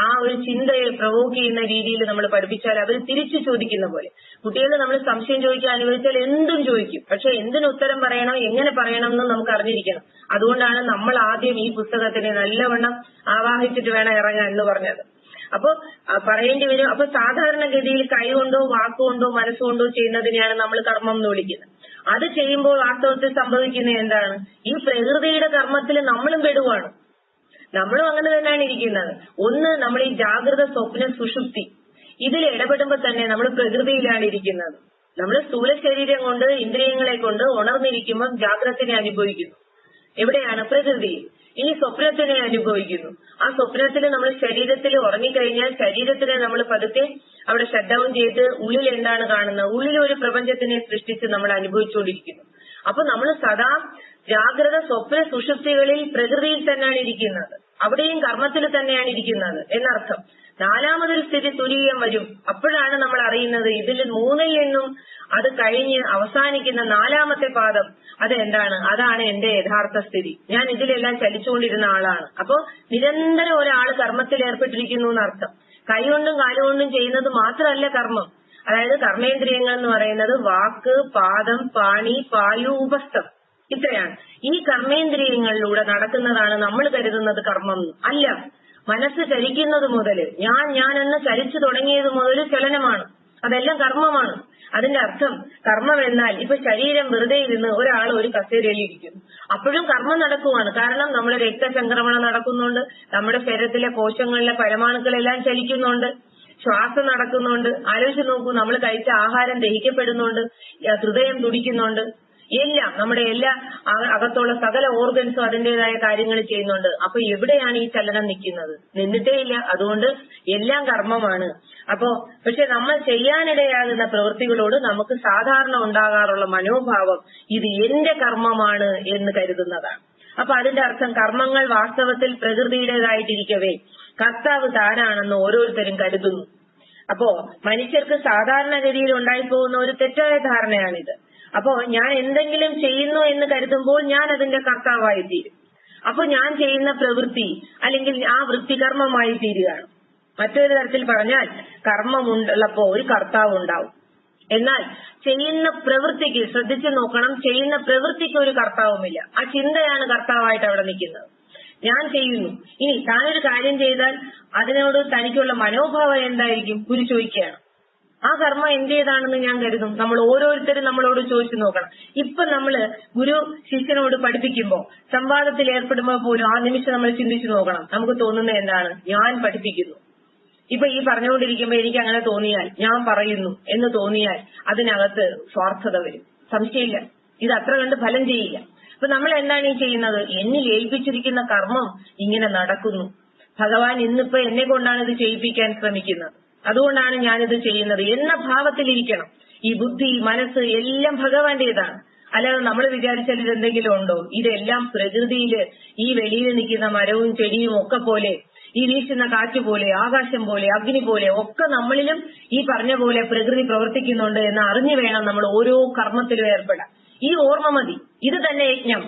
S1: ആ ഒരു ചിന്തയെ പ്രൊവോക്ക് ചെയ്യുന്ന രീതിയിൽ നമ്മൾ പഠിപ്പിച്ചാൽ അവർ തിരിച്ചു ചോദിക്കുന്ന പോലെ. കുട്ടികളെ നമ്മൾ സംശയം ചോദിക്കാൻ അനുവദിച്ചാൽ എന്തും ചോദിക്കും. പക്ഷെ എന്തിന് ഉത്തരം പറയണം, എങ്ങനെ പറയണം എന്ന് നമുക്ക് അറിഞ്ഞിരിക്കണം. അതുകൊണ്ടാണ് നമ്മൾ ആദ്യം ഈ പുസ്തകത്തിനെ നല്ലവണ്ണം ആവാഹിച്ചിട്ട് വേണം ഇറങ്ങാൻ എന്ന് പറഞ്ഞത്. അപ്പൊ പറയേണ്ടി വരും. അപ്പൊ സാധാരണഗതിയിൽ കൈകൊണ്ടോ വാക്കുകൊണ്ടോ മനസ്സുകൊണ്ടോ ചെയ്യുന്നതിനെയാണ് നമ്മൾ കർമ്മം എന്ന് വിളിക്കുന്നത്. അത് ചെയ്യുമ്പോൾ വാസ്തവത്തിൽ സംഭവിക്കുന്നത് എന്താണ്? ഈ പ്രകൃതിയുടെ കർമ്മത്തിൽ നമ്മളും പെടുവാണ്. നമ്മളും അങ്ങനെ തന്നെയാണ് ഇരിക്കുന്നത്. ഒന്ന്, നമ്മൾ ഈ ജാഗ്രത, സ്വപ്ന, സുഷുപ്തി ഇതിൽ ഇടപെടുമ്പോൾ തന്നെ നമ്മൾ പ്രകൃതിയിലാണ് ഇരിക്കുന്നത്. നമ്മൾ സ്ഥൂല ശരീരം കൊണ്ട് ഇന്ദ്രിയങ്ങളെ കൊണ്ട് ഉണർന്നിരിക്കുമ്പോൾ ജാഗ്രതനെ അനുഭവിക്കുന്നു. എവിടെയാണ്? പ്രകൃതിയിൽ. ഇനി സ്വപ്നത്തിനെ അനുഭവിക്കുന്നു. ആ സ്വപ്നത്തിൽ നമ്മൾ ശരീരത്തിൽ ഉറങ്ങിക്കഴിഞ്ഞാൽ ശരീരത്തിനെ നമ്മൾ പതുക്കെ അവിടെ ഷട്ട് ഡൗൺ ചെയ്ത് ഉള്ളിൽ എന്താണ് കാണുന്നത്? ഉള്ളിൽ ഒരു പ്രപഞ്ചത്തിനെ സൃഷ്ടിച്ച് നമ്മൾ അനുഭവിച്ചുകൊണ്ടിരിക്കുന്നു. അപ്പൊ നമ്മൾ സദാ ജാഗ്രത സ്വപ്ന സുഷുപ്തികളിൽ പ്രകൃതിയിൽ തന്നെയാണ് ഇരിക്കുന്നത്. അവിടെയും കർമ്മത്തിൽ തന്നെയാണ് ഇരിക്കുന്നത് എന്നർത്ഥം. നാലാമതൊരു സ്ഥിതി തുരീയം വരും. അപ്പോഴാണ് നമ്മൾ അറിയുന്നത് ഇതിൽ മൂന്നിൽ നിന്നും അത് കഴിഞ്ഞ് അവസാനിക്കുന്ന നാലാമത്തെ പാദം അതെന്താണ്? അതാണ് എന്റെ യഥാർത്ഥ സ്ഥിതി. ഞാൻ ഇതിലെല്ലാം ചലിച്ചുകൊണ്ടിരുന്ന ആളാണ്. അപ്പോ നിരന്തരം ഒരാൾ കർമ്മത്തിൽ ഏർപ്പെട്ടിരിക്കുന്നു എന്നർത്ഥം. കൈകൊണ്ടും കാലുകൊണ്ടും ചെയ്യുന്നത് മാത്രമല്ല കർമ്മം. അതായത് കർമ്മേന്ദ്രിയങ്ങൾ എന്ന് പറയുന്നത് വാക്ക്, പാദം, പാണി, പായു, ഉപസ്ഥം, ഇത്രയാണ്. ഈ കർമ്മേന്ദ്രിയങ്ങളിലൂടെ നടക്കുന്നതാണ് നമ്മൾ കരുതുന്നത് കർമ്മം. അല്ല, മനസ്സ് ചലിക്കുന്നത് മുതൽ ഞാൻ എന്ന് ചലിച്ചു തുടങ്ങിയത് മുതൽ ചലനമാണ്. അതെല്ലാം കർമ്മമാണ്. അതിന്റെ അർത്ഥം കർമ്മം എന്നാൽ ഇപ്പൊ ശരീരം വെറുതെ ഇരുന്ന് ഒരാൾ ഒരു കസേരയിൽ ഇരിക്കുന്നു, അപ്പോഴും കർമ്മം നടക്കുവാണ്. കാരണം നമ്മുടെ രക്തചംക്രമണം നടക്കുന്നുണ്ട്, നമ്മുടെ ശരീരത്തിലെ കോശങ്ങളിലെ പരമാണുക്കളെല്ലാം ചലിക്കുന്നുണ്ട്, ശ്വാസം നടക്കുന്നുണ്ട്. ആലോചിച്ച് നോക്കൂ, നമ്മൾ കഴിച്ച ആഹാരം ദഹിക്കപ്പെടുന്നുണ്ട്, ഹൃദയം തുടിക്കുന്നുണ്ട്, എല്ലാം നമ്മുടെ എല്ലാ അകത്തുള്ള സകല ഓർഗൻസും അതിന്റേതായ കാര്യങ്ങൾ ചെയ്യുന്നുണ്ട്. അപ്പൊ എവിടെയാണ് ഈ ചലനം നിൽക്കുന്നത്? നിന്നിട്ടേ ഇല്ല. അതുകൊണ്ട് എല്ലാം കർമ്മമാണ്. അപ്പോ പക്ഷെ നമ്മൾ ചെയ്യാനിടയാകുന്ന പ്രവൃത്തികളോട് നമുക്ക് സാധാരണ ഉണ്ടാകാറുള്ള മനോഭാവം ഇത് എന്റെ കർമ്മമാണ് എന്ന് കരുതുന്നതാണ്. അപ്പൊ അതിന്റെ അർത്ഥം കർമ്മങ്ങൾ വാസ്തവത്തിൽ പ്രകൃതിയുടേതായിട്ടിരിക്കവേ കർത്താവ് താനാണെന്ന് ഓരോരുത്തരും കരുതുന്നു. അപ്പോ മനുഷ്യർക്ക് സാധാരണഗതിയിൽ ഉണ്ടായിപ്പോകുന്ന ഒരു തെറ്റായ ധാരണയാണിത്. അപ്പോ ഞാൻ എന്തെങ്കിലും ചെയ്യുന്നു എന്ന് കരുതുമ്പോൾ ഞാൻ അതിന്റെ കർത്താവായി തീരും. അപ്പൊ ഞാൻ ചെയ്യുന്ന പ്രവൃത്തി അല്ലെങ്കിൽ ആ വൃത്തി കർമ്മമായി തീരുകയാണ്. മറ്റൊരു തരത്തിൽ പറഞ്ഞാൽ കർമ്മമുള്ളപ്പോ ഒരു കർത്താവ് ഉണ്ടാവും. എന്നാൽ ചെയ്യുന്ന പ്രവൃത്തിക്ക് ശ്രദ്ധിച്ചു നോക്കണം, ചെയ്യുന്ന പ്രവൃത്തിക്ക് ഒരു കർത്താവുമില്ല. ആ ചിന്തയാണ് കർത്താവായിട്ട് അവിടെ നിൽക്കുന്നത്. ഞാൻ ചെയ്യുന്നു. ഇനി താനൊരു കാര്യം ചെയ്താൽ അതിനോട് തനിക്കുള്ള മനോഭാവം എന്തായിരിക്കും? ഗുരു ചോദിക്കുകയാണ്. ആ കർമ്മം എന്റേതാണെന്ന് ഞാൻ കരുതും. നമ്മൾ ഓരോരുത്തരും നമ്മളോട് ചോദിച്ചു നോക്കണം. ഇപ്പൊ നമ്മള് ഗുരു ശിഷ്യനോട് പഠിപ്പിക്കുമ്പോ സംവാദത്തിൽ ഏർപ്പെടുമ്പോ പോലും ആ നിമിഷം നമ്മൾ ചിന്തിച്ചു നോക്കണം. നമുക്ക് തോന്നുന്നത് എന്താണ്? ഞാൻ പഠിപ്പിക്കുന്നു. ഇപ്പൊ ഈ പറഞ്ഞുകൊണ്ടിരിക്കുമ്പോ എനിക്ക് അങ്ങനെ തോന്നിയാൽ, ഞാൻ പറയുന്നു എന്ന് തോന്നിയാൽ അതിനകത്ത് സ്വാർത്ഥത വരും, സംശയമില്ല. ഇത് അത്ര കണ്ട് ഫലം ചെയ്യില്ല. അപ്പൊ നമ്മൾ എന്താണ് ഈ ചെയ്യുന്നത്? എന്നിൽ ഏൽപ്പിച്ചിരിക്കുന്ന കർമ്മം ഇങ്ങനെ നടക്കുന്നു. ഭഗവാൻ ഇന്നിപ്പോ എന്നെ കൊണ്ടാണ് ഇത് ചെയ്യിപ്പിക്കാൻ ശ്രമിക്കുന്നത്, അതുകൊണ്ടാണ് ഞാനിത് ചെയ്യുന്നത് എന്ന ഭാവത്തിലിരിക്കണം. ഈ ബുദ്ധി, മനസ്സ് എല്ലാം ഭഗവാന്റേതാണ്. അല്ലാതെ നമ്മൾ വിചാരിച്ചാൽ ഇതെന്തെങ്കിലും ഉണ്ടോ? ഇതെല്ലാം പ്രകൃതിയില് ഈ വെളിയിൽ നിൽക്കുന്ന മരവും ചെടിയും ഒക്കെ പോലെ, ഈ വീശുന്ന കാറ്റ് പോലെ, ആകാശം പോലെ, അഗ്നി പോലെ ഒക്കെ നമ്മളിലും ഈ പറഞ്ഞ പോലെ പ്രകൃതി പ്രവർത്തിക്കുന്നുണ്ട് എന്ന് അറിഞ്ഞു വേണം നമ്മൾ ഓരോ കർമ്മത്തിലും ഏർപ്പെടാൻ. ഈ ഓർമ്മ മതി. ഇത് തന്നെ യജ്ഞം.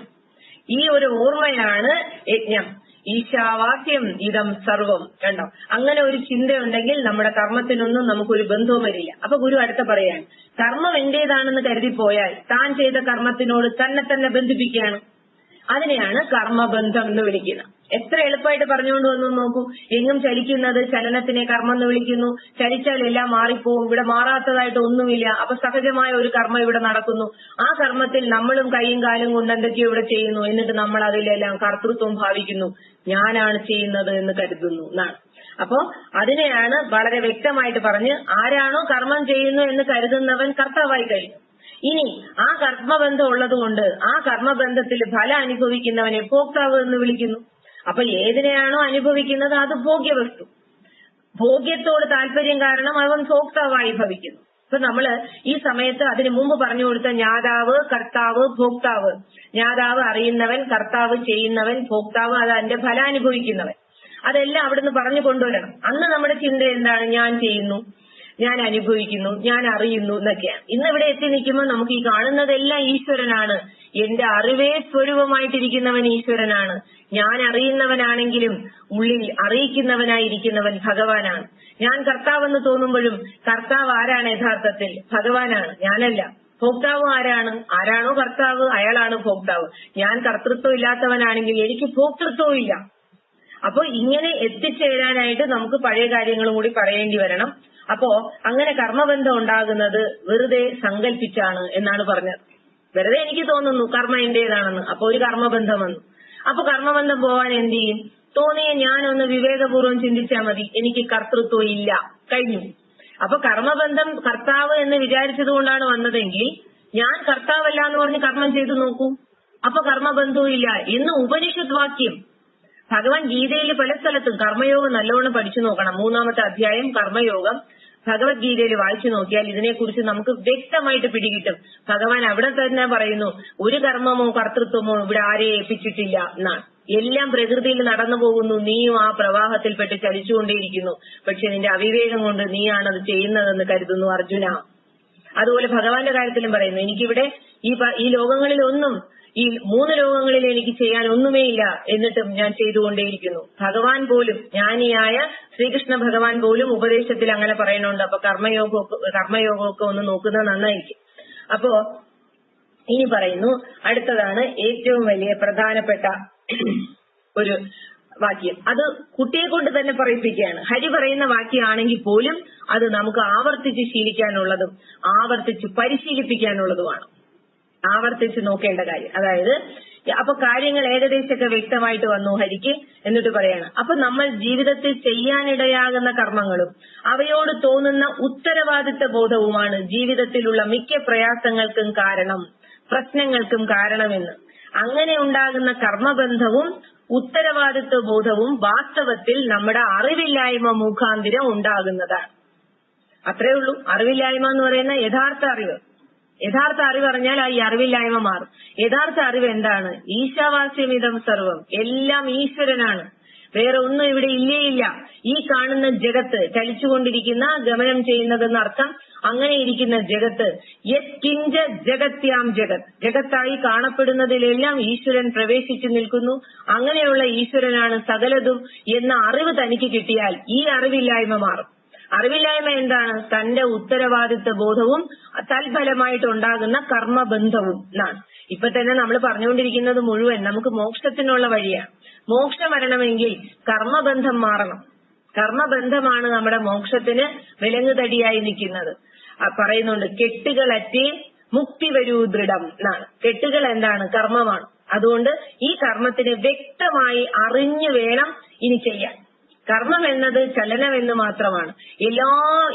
S1: ഈ ഒരു ഓർമ്മയാണ് യജ്ഞം. ഈശാവാസ്യം ഇതം സർവം. കണ്ടോ? അങ്ങനെ ഒരു ചിന്തയുണ്ടെങ്കിൽ നമ്മുടെ കർമ്മത്തിനൊന്നും നമുക്കൊരു ബന്ധവും വരില്ല. അപ്പൊ ഗുരു അടുത്ത പറയാൻ, കർമ്മം എന്റേതാണെന്ന് കരുതിപ്പോയാൽ താൻ ചെയ്ത കർമ്മത്തിനോട് തന്നെ ബന്ധിപ്പിക്കുകയാണ്. അതിനെയാണ് കർമ്മബന്ധം എന്ന് വിളിക്കുന്നത്. എത്ര എളുപ്പമായിട്ട് പറഞ്ഞുകൊണ്ട് വന്നു നോക്കൂ. എങ്ങും ചലിക്കുന്നത് ചലനത്തിനെ കർമ്മം എന്ന് വിളിക്കുന്നു. ചലിച്ചാൽ എല്ലാം മാറിപ്പോവും. ഇവിടെ മാറാത്തതായിട്ട് ഒന്നുമില്ല. അപ്പൊ സഹജമായ ഒരു കർമ്മം ഇവിടെ നടക്കുന്നു. ആ കർമ്മത്തിൽ നമ്മളും കൈയും കാലും കൊണ്ട് എന്തൊക്കെയോ ഇവിടെ ചെയ്യുന്നു. എന്നിട്ട് നമ്മൾ അതിലെല്ലാം കർത്തൃത്വം ഭാവിക്കുന്നു. ഞാനാണ് ചെയ്യുന്നത് എന്ന് കരുതുന്നു എന്നാണ്. അപ്പോ അതിനെയാണ് വളരെ വ്യക്തമായിട്ട് പറഞ്ഞ് ആരാണോ കർമ്മം ചെയ്യുന്നു എന്ന് കരുതുന്നവൻ കർത്താവായി കഴിഞ്ഞു. ഇനി ആ കർമ്മബന്ധം ഉള്ളത് കൊണ്ട് ആ കർമ്മബന്ധത്തിൽ ഫലം അനുഭവിക്കുന്നവനെ ഭോക്താവ് എന്ന് വിളിക്കുന്നു. അപ്പൊ ഏതിനെയാണോ അനുഭവിക്കുന്നത് അത് ഭോഗ്യവസ്തു. ഭോഗ്യത്തോട് താല്പര്യം കാരണം അവൻ ഭോക്താവായി ഭവിക്കുന്നു. ഇപ്പൊ നമ്മള് ഈ സമയത്ത് അതിനു മുമ്പ് പറഞ്ഞു കൊടുത്ത ജ്ഞാതാവ്, കർത്താവ്, ഭോക്താവ്. ജ്ഞാതാവ് അറിയുന്നവൻ, കർത്താവ് ചെയ്യുന്നവൻ, ഭോക്താവ് അത് അതിന്റെ ഫലം അനുഭവിക്കുന്നവൻ. അതെല്ലാം അവിടുന്ന് പറഞ്ഞു കൊണ്ടുവരണം. അന്ന് നമ്മുടെ ചിന്ത എന്താണ്? ഞാൻ ചെയ്യുന്നു, ഞാൻ അനുഭവിക്കുന്നു, ഞാൻ അറിയുന്നു എന്നൊക്കെയാണ്. ഇന്ന് ഇവിടെ എത്തി നിൽക്കുമ്പോൾ നമുക്ക് ഈ കാണുന്നതെല്ലാം ഈശ്വരനാണ്. എന്റെ അറിവേ സ്വരൂപമായിട്ടിരിക്കുന്നവൻ ഈശ്വരനാണ്. ഞാൻ അറിയുന്നവനാണെങ്കിലും ഉള്ളിൽ അറിയിക്കുന്നവനായിരിക്കുന്നവൻ ഭഗവാനാണ്. ഞാൻ കർത്താവെന്ന് തോന്നുമ്പോഴും കർത്താവ് ആരാണ്? യഥാർത്ഥത്തിൽ ഭഗവാനാണ്, ഞാനല്ല. ഭോക്താവ് ആരാണോ കർത്താവ് അയാളാണ് ഭോക്താവ്. ഞാൻ കർത്തൃത്വം ഇല്ലാത്തവനാണെങ്കിൽ എനിക്ക് ഭോക്തൃത്വവും ഇല്ല. അപ്പൊ ഇങ്ങനെ എത്തിച്ചേരാനായിട്ട് നമുക്ക് പഴയ കാര്യങ്ങളും കൂടി പറയേണ്ടി വരണം. അപ്പോ അങ്ങനെ കർമ്മബന്ധം ഉണ്ടാകുന്നത് വെറുതെ സങ്കല്പിച്ചാണ് എന്നാണ് പറഞ്ഞത്. വെറുതെ എനിക്ക് തോന്നുന്നു കർമ്മ എന്റേതാണെന്ന്. അപ്പൊ ഒരു കർമ്മബന്ധം വന്നു. അപ്പൊ കർമ്മബന്ധം പോവാൻ എന്ത് ചെയ്യും? തോന്നിയ ഞാനൊന്ന് വിവേകപൂർവ്വം ചിന്തിച്ചാൽ മതി. എനിക്ക് കർത്തൃത്വം ഇല്ല, കഴിഞ്ഞു. അപ്പൊ കർമ്മബന്ധം കർത്താവ് എന്ന് വിചാരിച്ചത് കൊണ്ടാണ് വന്നതെങ്കിൽ ഞാൻ കർത്താവല്ല എന്ന് പറഞ്ഞ് കർമ്മം ചെയ്തു നോക്കൂ, അപ്പൊ കർമ്മബന്ധവും ഇല്ല എന്ന് ഉപനിഷത്ത് വാക്യം. ഭഗവാൻ ഗീതയിൽ പല സ്ഥലത്തും കർമ്മയോഗം നല്ലവണ്ണം പഠിച്ചു നോക്കണം. 3-ാമത്തെ അധ്യായം കർമ്മയോഗം ഭഗവത്ഗീതയിൽ വായിച്ചു നോക്കിയാൽ ഇതിനെക്കുറിച്ച് നമുക്ക് വ്യക്തമായിട്ട് പിടികിട്ടും. ഭഗവാൻ അവിടെ തന്നെ പറയുന്നു, ഒരു കർമ്മമോ കർത്തൃത്വമോ ഇവിടെ ആരെയും ഏൽപ്പിച്ചിട്ടില്ല എന്നാണ്. എല്ലാം പ്രകൃതിയിൽ നടന്നു പോകുന്നു, നീയും ആ പ്രവാഹത്തിൽപ്പെട്ട് ചലിച്ചുകൊണ്ടേയിരിക്കുന്നു. പക്ഷെ നിന്റെ അവിവേകം കൊണ്ട് നീയാണത് ചെയ്യുന്നതെന്ന് കരുതുന്നു അർജുന. അതുപോലെ ഭഗവാന്റെ കാര്യത്തിലും പറയുന്നു, എനിക്കിവിടെ ഈ ലോകങ്ങളിലൊന്നും, ഈ 3 ലോകങ്ങളിൽ എനിക്ക് ചെയ്യാൻ ഒന്നുമേ ഇല്ല, എന്നിട്ടും ഞാൻ ചെയ്തുകൊണ്ടേയിരിക്കുന്നു. ഭഗവാൻ പോലും, ജ്ഞാനിയായ ശ്രീകൃഷ്ണ ഭഗവാൻ പോലും ഉപദേശത്തിൽ അങ്ങനെ പറയുന്നുണ്ട്. അപ്പൊ കർമ്മയോഗമൊക്കെ ഒന്ന് നോക്കുന്നത് നന്നായിരിക്കും. അപ്പോ ഇനി പറയുന്നു, അടുത്തതാണ് ഏറ്റവും വലിയ പ്രധാനപ്പെട്ട ഒരു വാക്യം. അത് കുട്ടിയെ കൊണ്ട് തന്നെ പറയിപ്പിക്കുകയാണ്. ഹരി പറയുന്ന വാക്യമാണെങ്കിൽ പോലും അത് നമുക്ക് ആവർത്തിച്ച് ശീലിക്കാനുള്ളതും ആവർത്തിച്ച് പരിശീലിപ്പിക്കാനുള്ളതുമാണ്. ആവർത്തിച്ച് നോക്കേണ്ട കാര്യം. അതായത് അപ്പൊ കാര്യങ്ങൾ ഏകദേശമൊക്കെ വ്യക്തമായിട്ട് വന്നു ഹരിക്ക്. എന്നിട്ട് പറയാണ്, അപ്പൊ നമ്മൾ ജീവിതത്തിൽ ചെയ്യാനിടയാകുന്ന കർമ്മങ്ങളും അവയോട് തോന്നുന്ന ഉത്തരവാദിത്ത ബോധവുമാണ് ജീവിതത്തിലുള്ള മിക്ക പ്രയാസങ്ങൾക്കും കാരണം, പ്രശ്നങ്ങൾക്കും കാരണമെന്ന്. അങ്ങനെ ഉണ്ടാകുന്ന കർമ്മബന്ധവും ഉത്തരവാദിത്വ ബോധവും വാസ്തവത്തിൽ നമ്മുടെ അറിവില്ലായ്മ മുഖാന്തിരം ഉണ്ടാകുന്നതാണ്. അത്രേ ഉള്ളൂ. അറിവില്ലായ്മ എന്ന് പറയുന്ന യഥാർത്ഥ അറിവ്. യഥാർത്ഥ അറിവ് അറിഞ്ഞാൽ ഈ അറിവില്ലായ്മ മാറും. യഥാർത്ഥ അറിവ് എന്താണ്? ഈശാവാസ്യമിതം സർവം, എല്ലാം ഈശ്വരനാണ്, വേറെ ഒന്നും ഇവിടെ ഇല്ല. ഈ കാണുന്ന ജഗത്ത്, ചലിച്ചുകൊണ്ടിരിക്കുന്ന, ഗമനം ചെയ്യുന്നതെന്ന് അർത്ഥം. അങ്ങനെ ഇരിക്കുന്ന ജഗത്ത്, യത്കിഞ്ച ജഗത്യാം ജഗത്, ജഗത്തായി കാണപ്പെടുന്നതിലെല്ലാം ഈശ്വരൻ പ്രവേശിച്ചു നിൽക്കുന്നു. അങ്ങനെയുള്ള ഈശ്വരനാണ് സകലതും എന്ന അറിവ് തനിക്ക് കിട്ടിയാൽ ഈ അറിവില്ലായ്മ മാറും. അറിവില്ലായ്മ എന്താണ്? തന്റെ ഉത്തരവാദിത്വ ബോധവും തൽഫലമായിട്ടുണ്ടാകുന്ന കർമ്മബന്ധവും എന്നാണ്. ഇപ്പൊ തന്നെ നമ്മൾ പറഞ്ഞുകൊണ്ടിരിക്കുന്നത് മുഴുവൻ നമുക്ക് മോക്ഷത്തിനുള്ള വഴിയാണ്. മോക്ഷം വരണമെങ്കിൽ കർമ്മബന്ധം മാറണം. കർമ്മബന്ധമാണ് നമ്മുടെ മോക്ഷത്തിന് വിലങ്ങുതടിയായി നിൽക്കുന്നത്. പറയുന്നുണ്ട്, കെട്ടുകളറ്റേ മുക്തി വരൂ ദൃഢം എന്നാണ്. കെട്ടുകൾ എന്താണ്? കർമ്മമാണ്. അതുകൊണ്ട് ഈ കർമ്മത്തിന് വ്യക്തമായി അറിഞ്ഞു വേണം ഇനി ചെയ്യാൻ. കർമ്മം എന്നത് ചലനമെന്ന് മാത്രമാണ്. എല്ലാ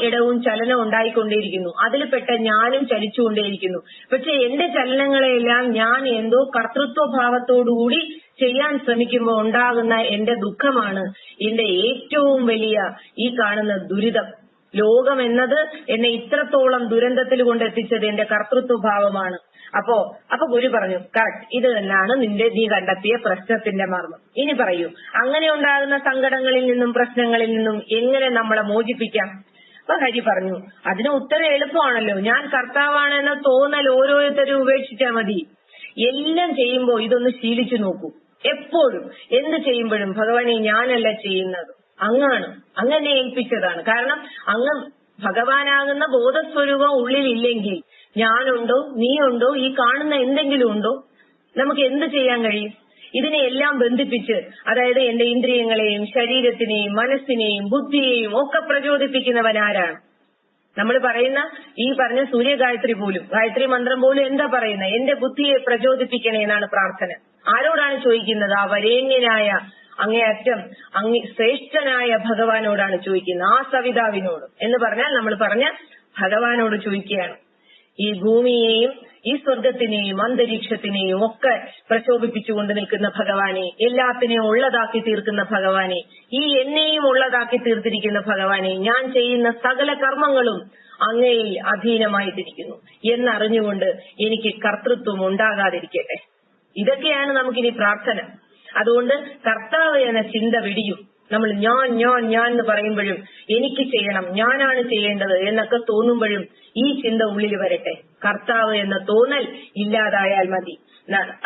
S1: ഇടവും ചലനം ഉണ്ടായിക്കൊണ്ടേയിരിക്കുന്നു. അതിൽപ്പെട്ട ഞാനും ചലിച്ചുകൊണ്ടേയിരിക്കുന്നു. പക്ഷെ എന്റെ ചലനങ്ങളെല്ലാം ഞാൻ എന്തോ കർത്തൃത്വഭാവത്തോടുകൂടി ചെയ്യാൻ ശ്രമിക്കുമ്പോൾ ഉണ്ടാകുന്ന എന്റെ ദുഃഖമാണ് എന്റെ ഏറ്റവും വലിയ ഈ കാണുന്ന ദുരിതം. ലോകം എന്നത് എന്നെ ഇത്രത്തോളം ദുരന്തത്തിൽ കൊണ്ടെത്തിച്ചത് എന്റെ കർത്തൃത്വഭാവമാണ്. അപ്പൊ ഗുരു പറഞ്ഞു, കറക്റ്റ്, ഇത് തന്നെയാണ് നീ കണ്ടെത്തിയ പ്രശ്നത്തിന്റെ മർമ്മം. ഇനി പറയൂ, അങ്ങനെ ഉണ്ടാകുന്ന സങ്കടങ്ങളിൽ നിന്നും പ്രശ്നങ്ങളിൽ നിന്നും എങ്ങനെ നമ്മളെ മോചിപ്പിക്കാം? അപ്പൊ ഹരി പറഞ്ഞു, അതിന് ഉത്തരം എളുപ്പമാണല്ലോ. ഞാൻ കർത്താവാണെന്ന തോന്നൽ ഓരോരുത്തരും ഉപേക്ഷിച്ചാൽ മതി. എല്ലാം ചെയ്യുമ്പോ ഇതൊന്ന് ശീലിച്ചു നോക്കൂ. എപ്പോഴും എന്ത് ചെയ്യുമ്പോഴും ഭഗവാനെ ഞാനല്ല ചെയ്യുന്നത്, അങ്ങാണ്, അങ്ങനെ ഏൽപ്പിച്ചതാണ്. കാരണം അങ്ങ് ഭഗവാനാകുന്ന ബോധസ്വരൂപം ഉള്ളിലില്ലെങ്കിൽ ഞാനുണ്ടോ, നീയുണ്ടോ, ഈ കാണുന്ന എന്തെങ്കിലും ഉണ്ടോ? നമുക്ക് എന്ത് ചെയ്യാൻ കഴിയും? ഇതിനെ എല്ലാം ബന്ധിപ്പിച്ച്, അതായത് എന്റെ ഇന്ദ്രിയങ്ങളെയും ശരീരത്തിനെയും മനസ്സിനെയും ബുദ്ധിയെയും ഒക്കെ പ്രചോദിപ്പിക്കുന്നവനാരാണ്? നമ്മൾ പറയുന്ന ഈ പറഞ്ഞ സൂര്യഗായത്രി പോലും, ഗായത്രി മന്ത്രം പോലും എന്താ പറയുന്നത്? എന്റെ ബുദ്ധിയെ പ്രചോദിപ്പിക്കണേ എന്നാണ് പ്രാർത്ഥന. ആരോടാണ് ചോദിക്കുന്നത്? ആ വരേണ്യനായ, അങ്ങേയറ്റം ശ്രേഷ്ഠനായ ഭഗവാനോടാണ് ചോദിക്കുന്നത്, ആ സവിതാവിനോട്. എന്ന് പറഞ്ഞാൽ നമ്മൾ പറഞ്ഞ ഭഗവാനോട് ചോദിക്കുകയാണ്. ഈ ഭൂമിയെയും ഈ സ്വർഗത്തിനെയും അന്തരീക്ഷത്തിനെയും ഒക്കെ പ്രശോഭിപ്പിച്ചുകൊണ്ട് നിൽക്കുന്ന ഭഗവാനെ, എല്ലാത്തിനെയും ഉള്ളതാക്കി തീർക്കുന്ന ഭഗവാനെ, ഈ എന്നെയും ഉള്ളതാക്കി തീർത്തിരിക്കുന്ന ഭഗവാനെ, ഞാൻ ചെയ്യുന്ന സകല കർമ്മങ്ങളും അങ്ങയിൽ അധീനമായിട്ടിരിക്കുന്നു എന്നറിഞ്ഞുകൊണ്ട് എനിക്ക് കർത്തൃത്വം ഉണ്ടാകാതിരിക്കട്ടെ. ഇതൊക്കെയാണ് നമുക്കിനി പ്രാർത്ഥന. അതുകൊണ്ട് കർത്താവ് എന്ന ചിന്ത വെടിയും. നമ്മൾ ഞാൻ എന്ന് പറയുമ്പോഴും എനിക്ക് ചെയ്യണം, ഞാനാണ് ചെയ്യേണ്ടത് എന്നൊക്കെ തോന്നുമ്പോഴും ഈ ചിന്ത ഉള്ളിൽ വരട്ടെ. കർത്താവ് എന്ന തോന്നൽ ഇല്ലാതായാൽ മതി.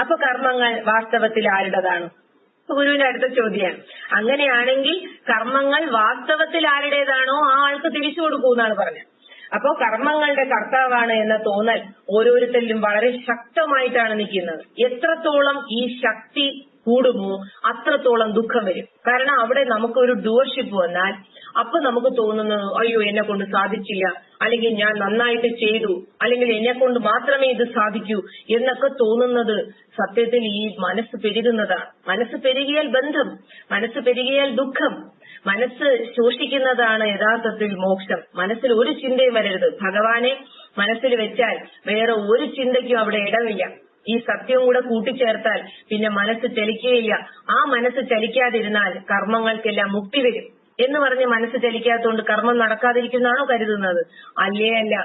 S1: അപ്പൊ കർമ്മങ്ങൾ വാസ്തവത്തിൽ ആരുടേതാണ്? ഗുരുവിന്റെ അടുത്ത ചോദ്യമാണ്. അങ്ങനെയാണെങ്കിൽ കർമ്മങ്ങൾ വാസ്തവത്തിൽ ആരുടേതാണോ ആ ആൾക്ക് തിരിച്ചു കൊടുക്കൂ എന്നാണ് പറഞ്ഞത്. അപ്പോ കർമ്മങ്ങളുടെ കർത്താവാണ് എന്ന തോന്നൽ ഓരോരുത്തരിലും വളരെ ശക്തമായിട്ടാണ് നിൽക്കുന്നത്. എത്രത്തോളം ഈ ശക്തി കൂടുമോ അത്രത്തോളം ദുഃഖം വരും. കാരണം അവിടെ നമുക്കൊരു ഡുവർഷിപ്പ് വന്നാൽ അപ്പൊ നമുക്ക് തോന്നുന്നത് അയ്യോ എന്നെ കൊണ്ട് സാധിച്ചില്ല, അല്ലെങ്കിൽ ഞാൻ നന്നായിട്ട് ചെയ്തു, അല്ലെങ്കിൽ എന്നെ കൊണ്ട് മാത്രമേ ഇത് സാധിക്കൂ എന്നൊക്കെ തോന്നുന്നത് സത്യത്തിൽ ഈ മനസ്സ് പെരുകുന്നതാണ്. മനസ്സ് പെരുകിയാൽ ബന്ധം, മനസ്സ് പെരുകിയാൽ ദുഃഖം, മനസ്സ് ശോഷിക്കുന്നതാണ് യഥാർത്ഥത്തിൽ മോക്ഷം. മനസ്സിൽ ഒരു ചിന്തയും വരരുത്. ഭഗവാനെ മനസ്സിൽ വെച്ചാൽ വേറെ ഒരു ചിന്തയ്ക്കും അവിടെ ഇടമില്ല. ഈ സത്യവും കൂടെ കൂട്ടിച്ചേർത്താൽ പിന്നെ മനസ്സ് ചലിക്കുകയില്ല. ആ മനസ്സ് ചലിക്കാതിരുന്നാൽ കർമ്മങ്ങൾക്കെല്ലാം മുക്തി വരും എന്ന് പറഞ്ഞ് മനസ്സ് ചലിക്കാത്തതുകൊണ്ട് കർമ്മം നടക്കാതിരിക്കുന്നതാണോ കരുതുന്നത്? അല്ലേ അല്ല.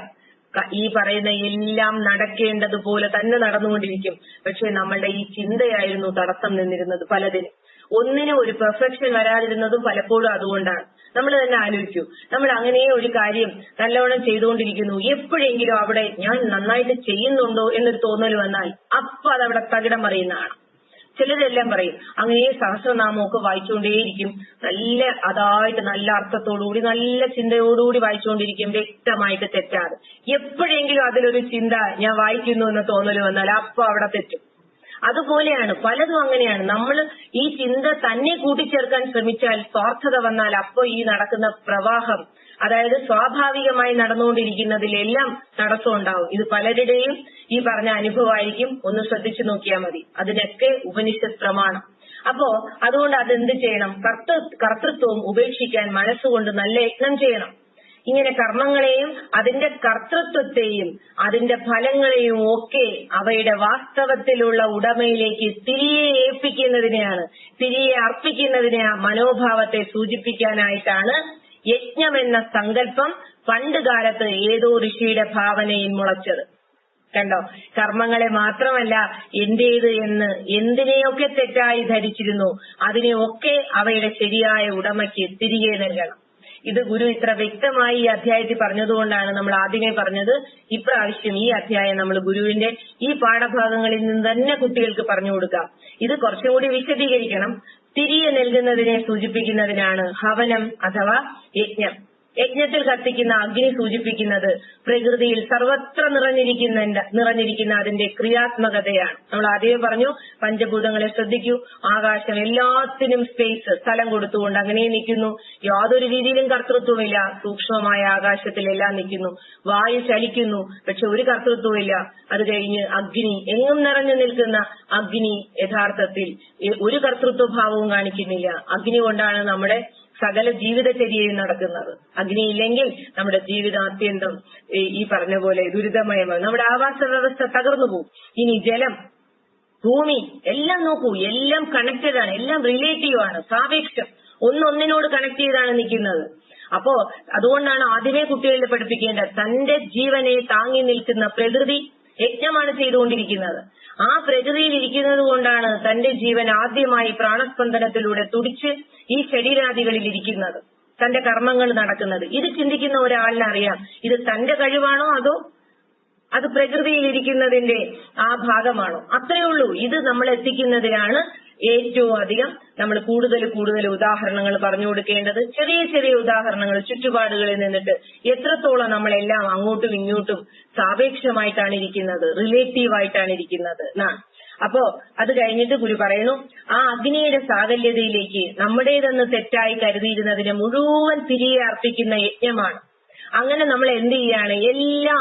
S1: ഈ പറയുന്ന എല്ലാം നടക്കേണ്ടതുപോലെ തന്നെ നടന്നുകൊണ്ടിരിക്കും. പക്ഷെ നമ്മളുടെ ഈ ചിന്തയായിരുന്നു തടസ്സം നിന്നിരുന്നത് പലതിനും. ഒന്നിനും ഒരു പെർഫെക്ഷൻ വരാതിരുന്നതും പലപ്പോഴും അതുകൊണ്ടാണ്. നമ്മൾ തന്നെ ആലോചിക്കൂ, നമ്മൾ അങ്ങനെ ഒരു കാര്യം നല്ലവണ്ണം ചെയ്തുകൊണ്ടിരിക്കുന്നു, എപ്പോഴെങ്കിലും അവിടെ ഞാൻ നന്നായിട്ട് ചെയ്യുന്നുണ്ടോ എന്നൊരു തോന്നൽ വന്നാൽ അപ്പൊ അതവിടെ തകിടം മറിയുന്നതാണ്. ചിലരെല്ലാം പറയും അങ്ങനെ സഹസ്രനാമമൊക്കെ വായിച്ചുകൊണ്ടേയിരിക്കും, അതായിട്ട് നല്ല അർത്ഥത്തോടുകൂടി നല്ല ചിന്തയോടുകൂടി വായിച്ചുകൊണ്ടിരിക്കും, വ്യക്തമായിട്ട് തെറ്റാതെ. എപ്പോഴെങ്കിലും അതിലൊരു ചിന്ത ഞാൻ വായിക്കുന്നു എന്ന തോന്നൽ വന്നാൽ അപ്പൊ അവിടെ തെറ്റും. അതുപോലെയാണ് പലതും അങ്ങനെയാണ്. നമ്മൾ ഈ ചിന്ത തന്നെ കൂട്ടിച്ചേർക്കാൻ ശ്രമിച്ചാൽ സ്വാർത്ഥത വന്നാൽ അപ്പൊ ഈ നടക്കുന്ന പ്രവാഹം, അതായത് സ്വാഭാവികമായി നടന്നുകൊണ്ടിരിക്കുന്നതിലെല്ലാം തടസ്സം ഉണ്ടാവും. ഇത് പലരുടെയും ഈ പറഞ്ഞ അനുഭവമായിരിക്കും. ഒന്ന് ശ്രദ്ധിച്ചു നോക്കിയാൽ മതി. അതിനൊക്കെ ഉപനിഷത്ത് പ്രമാണം. അപ്പോ അതുകൊണ്ട് അതെന്ത് ചെയ്യണം? കർത്തൃത്വവും ഉപേക്ഷിക്കാൻ മനസ്സുകൊണ്ട് നല്ല യത്നം ചെയ്യണം. ഇങ്ങനെ കർമ്മങ്ങളെയും അതിന്റെ കർത്തൃത്വത്തെയും അതിന്റെ ഫലങ്ങളെയും ഒക്കെ അവയുടെ വാസ്തവത്തിലുള്ള ഉടമയിലേക്ക് തിരികെ ഏൽപ്പിക്കുന്നതിനെയാണ്, തിരികെ അർപ്പിക്കുന്നതിനെ മനോഭാവത്തെ സൂചിപ്പിക്കാനായിട്ടാണ് യജ്ഞം എന്ന സങ്കല്പം പണ്ട് കാലത്ത് ഏതോ ഋഷിയുടെ ഭാവനയിൽ മുളച്ചത്. കണ്ടോ? കർമ്മങ്ങളെ മാത്രമല്ല എന്റേത് എന്ന് എന്തിനെയൊക്കെ തെറ്റായി ധരിച്ചിരുന്നു അതിനെയൊക്കെ അവയുടെ ശരിയായ ഉടമയ്ക്ക് തിരികെ നൽകണം. ഇത് ഗുരു ഇത്ര വ്യക്തമായി ഈ അധ്യായത്തിൽ പറഞ്ഞതുകൊണ്ടാണ് നമ്മൾ ആദ്യമേ പറഞ്ഞത് ഇപ്രാവശ്യം ഈ അധ്യായം നമ്മൾ ഗുരുവിന്റെ ഈ പാഠഭാഗങ്ങളിൽ നിന്ന് തന്നെ കുട്ടികൾക്ക് പറഞ്ഞു കൊടുക്കാം. ഇത് കുറച്ചും കൂടി വിശദീകരിക്കണം. തിരികെ നൽകുന്നതിനെ സൂചിപ്പിക്കുന്നതിനാണ് ഹവനം അഥവാ യജ്ഞം. യജ്ഞത്തിൽ കത്തിക്കുന്ന അഗ്നി സൂചിപ്പിക്കുന്നത് പ്രകൃതിയിൽ സർവത്ര നിറഞ്ഞിരിക്കുന്ന അതിന്റെ ക്രിയാത്മകതയാണ്. നമ്മൾ ആദ്യമേ പറഞ്ഞു പഞ്ചഭൂതങ്ങളെ ശ്രദ്ധിക്കൂ. ആകാശം എല്ലാത്തിനും സ്പേസ്, സ്ഥലം കൊടുത്തുകൊണ്ട് അങ്ങനെ നിൽക്കുന്നു. യാതൊരു രീതിയിലും കർത്തൃത്വമില്ല. സൂക്ഷ്മമായ ആകാശത്തിലെല്ലാം നിൽക്കുന്നു. വായു ചലിക്കുന്നു, പക്ഷെ ഒരു കർത്തൃത്വമില്ല. അത് കഴിഞ്ഞ് അഗ്നി, എങ്ങും നിറഞ്ഞു നിൽക്കുന്ന അഗ്നി യഥാർത്ഥത്തിൽ ഒരു കർത്തൃത്വഭാവവും കാണിക്കുന്നില്ല. അഗ്നി കൊണ്ടാണ് നമ്മുടെ സകല ജീവിതചര്യയും നടക്കുന്നത്. അഗ്നിയില്ലെങ്കിൽ നമ്മുടെ ജീവിതം അത്യന്തം ഈ പറഞ്ഞ പോലെ ദുരിതമയമാണ്. നമ്മുടെ ആവാസ വ്യവസ്ഥ തകർന്നു പോകും. ഇനി ജലം, ഭൂമി എല്ലാം നോക്കൂ, എല്ലാം കണക്റ്റഡ് ആണ്, എല്ലാം റിലേറ്റീവ് ആണ്, സാപേക്ഷം, ഒന്നൊന്നിനോട് കണക്ട് ചെയ്താണ് നിൽക്കുന്നത്. അപ്പോ അതുകൊണ്ടാണ് ആദ്യമേ കുട്ടികളെ പഠിപ്പിക്കേണ്ടത് തന്റെ ജീവനെ താങ്ങി നിൽക്കുന്ന പ്രകൃതി യജ്ഞമാണ് ചെയ്തുകൊണ്ടിരിക്കുന്നത്. ആ പ്രകൃതിയിൽ ഇരിക്കുന്നത് കൊണ്ടാണ് തന്റെ ജീവൻ ആദ്യമായി പ്രാണസ്പന്ദനത്തിലൂടെ തുടിച്ച് ഈ ശരീരാദികളിൽ ഇരിക്കുന്നത്, തന്റെ കർമ്മങ്ങൾ നടക്കുന്നത്. ഇത് ചിന്തിക്കുന്ന ഒരാളിനറിയാം ഇത് തന്റെ കഴിവാണോ അതോ അത് പ്രകൃതിയിൽ ഇരിക്കുന്നതിന്റെ ആ ഭാഗമാണോ? അത്രയേ ഉള്ളൂ. ഇത് നമ്മൾ എത്തിക്കുന്നതിനാണ് ഏറ്റവും അധികം നമ്മൾ കൂടുതൽ ഉദാഹരണങ്ങൾ പറഞ്ഞു കൊടുക്കേണ്ടത്. ചെറിയ ചെറിയ ഉദാഹരണങ്ങൾ ചുറ്റുപാടുകളിൽ നിന്നിട്ട് എത്രത്തോളം നമ്മളെല്ലാം അങ്ങോട്ടും ഇങ്ങോട്ടും സാപേക്ഷമായിട്ടാണ് ഇരിക്കുന്നത്, റിലേറ്റീവ് ആയിട്ടാണ് ഇരിക്കുന്നത് എന്നാണ്. അപ്പോ അത് കഴിഞ്ഞിട്ട് ഗുരു പറയുന്നു ആ അഗ്നിയുടെ സാകല്യതയിലേക്ക് നമ്മുടേതെന്ന് തെറ്റായി കരുതിയിരുന്നതിനെ മുഴുവൻ തിരികെ അർപ്പിക്കുന്ന യജ്ഞമാണ്. അങ്ങനെ നമ്മൾ എന്ത് ചെയ്യാണ്? എല്ലാം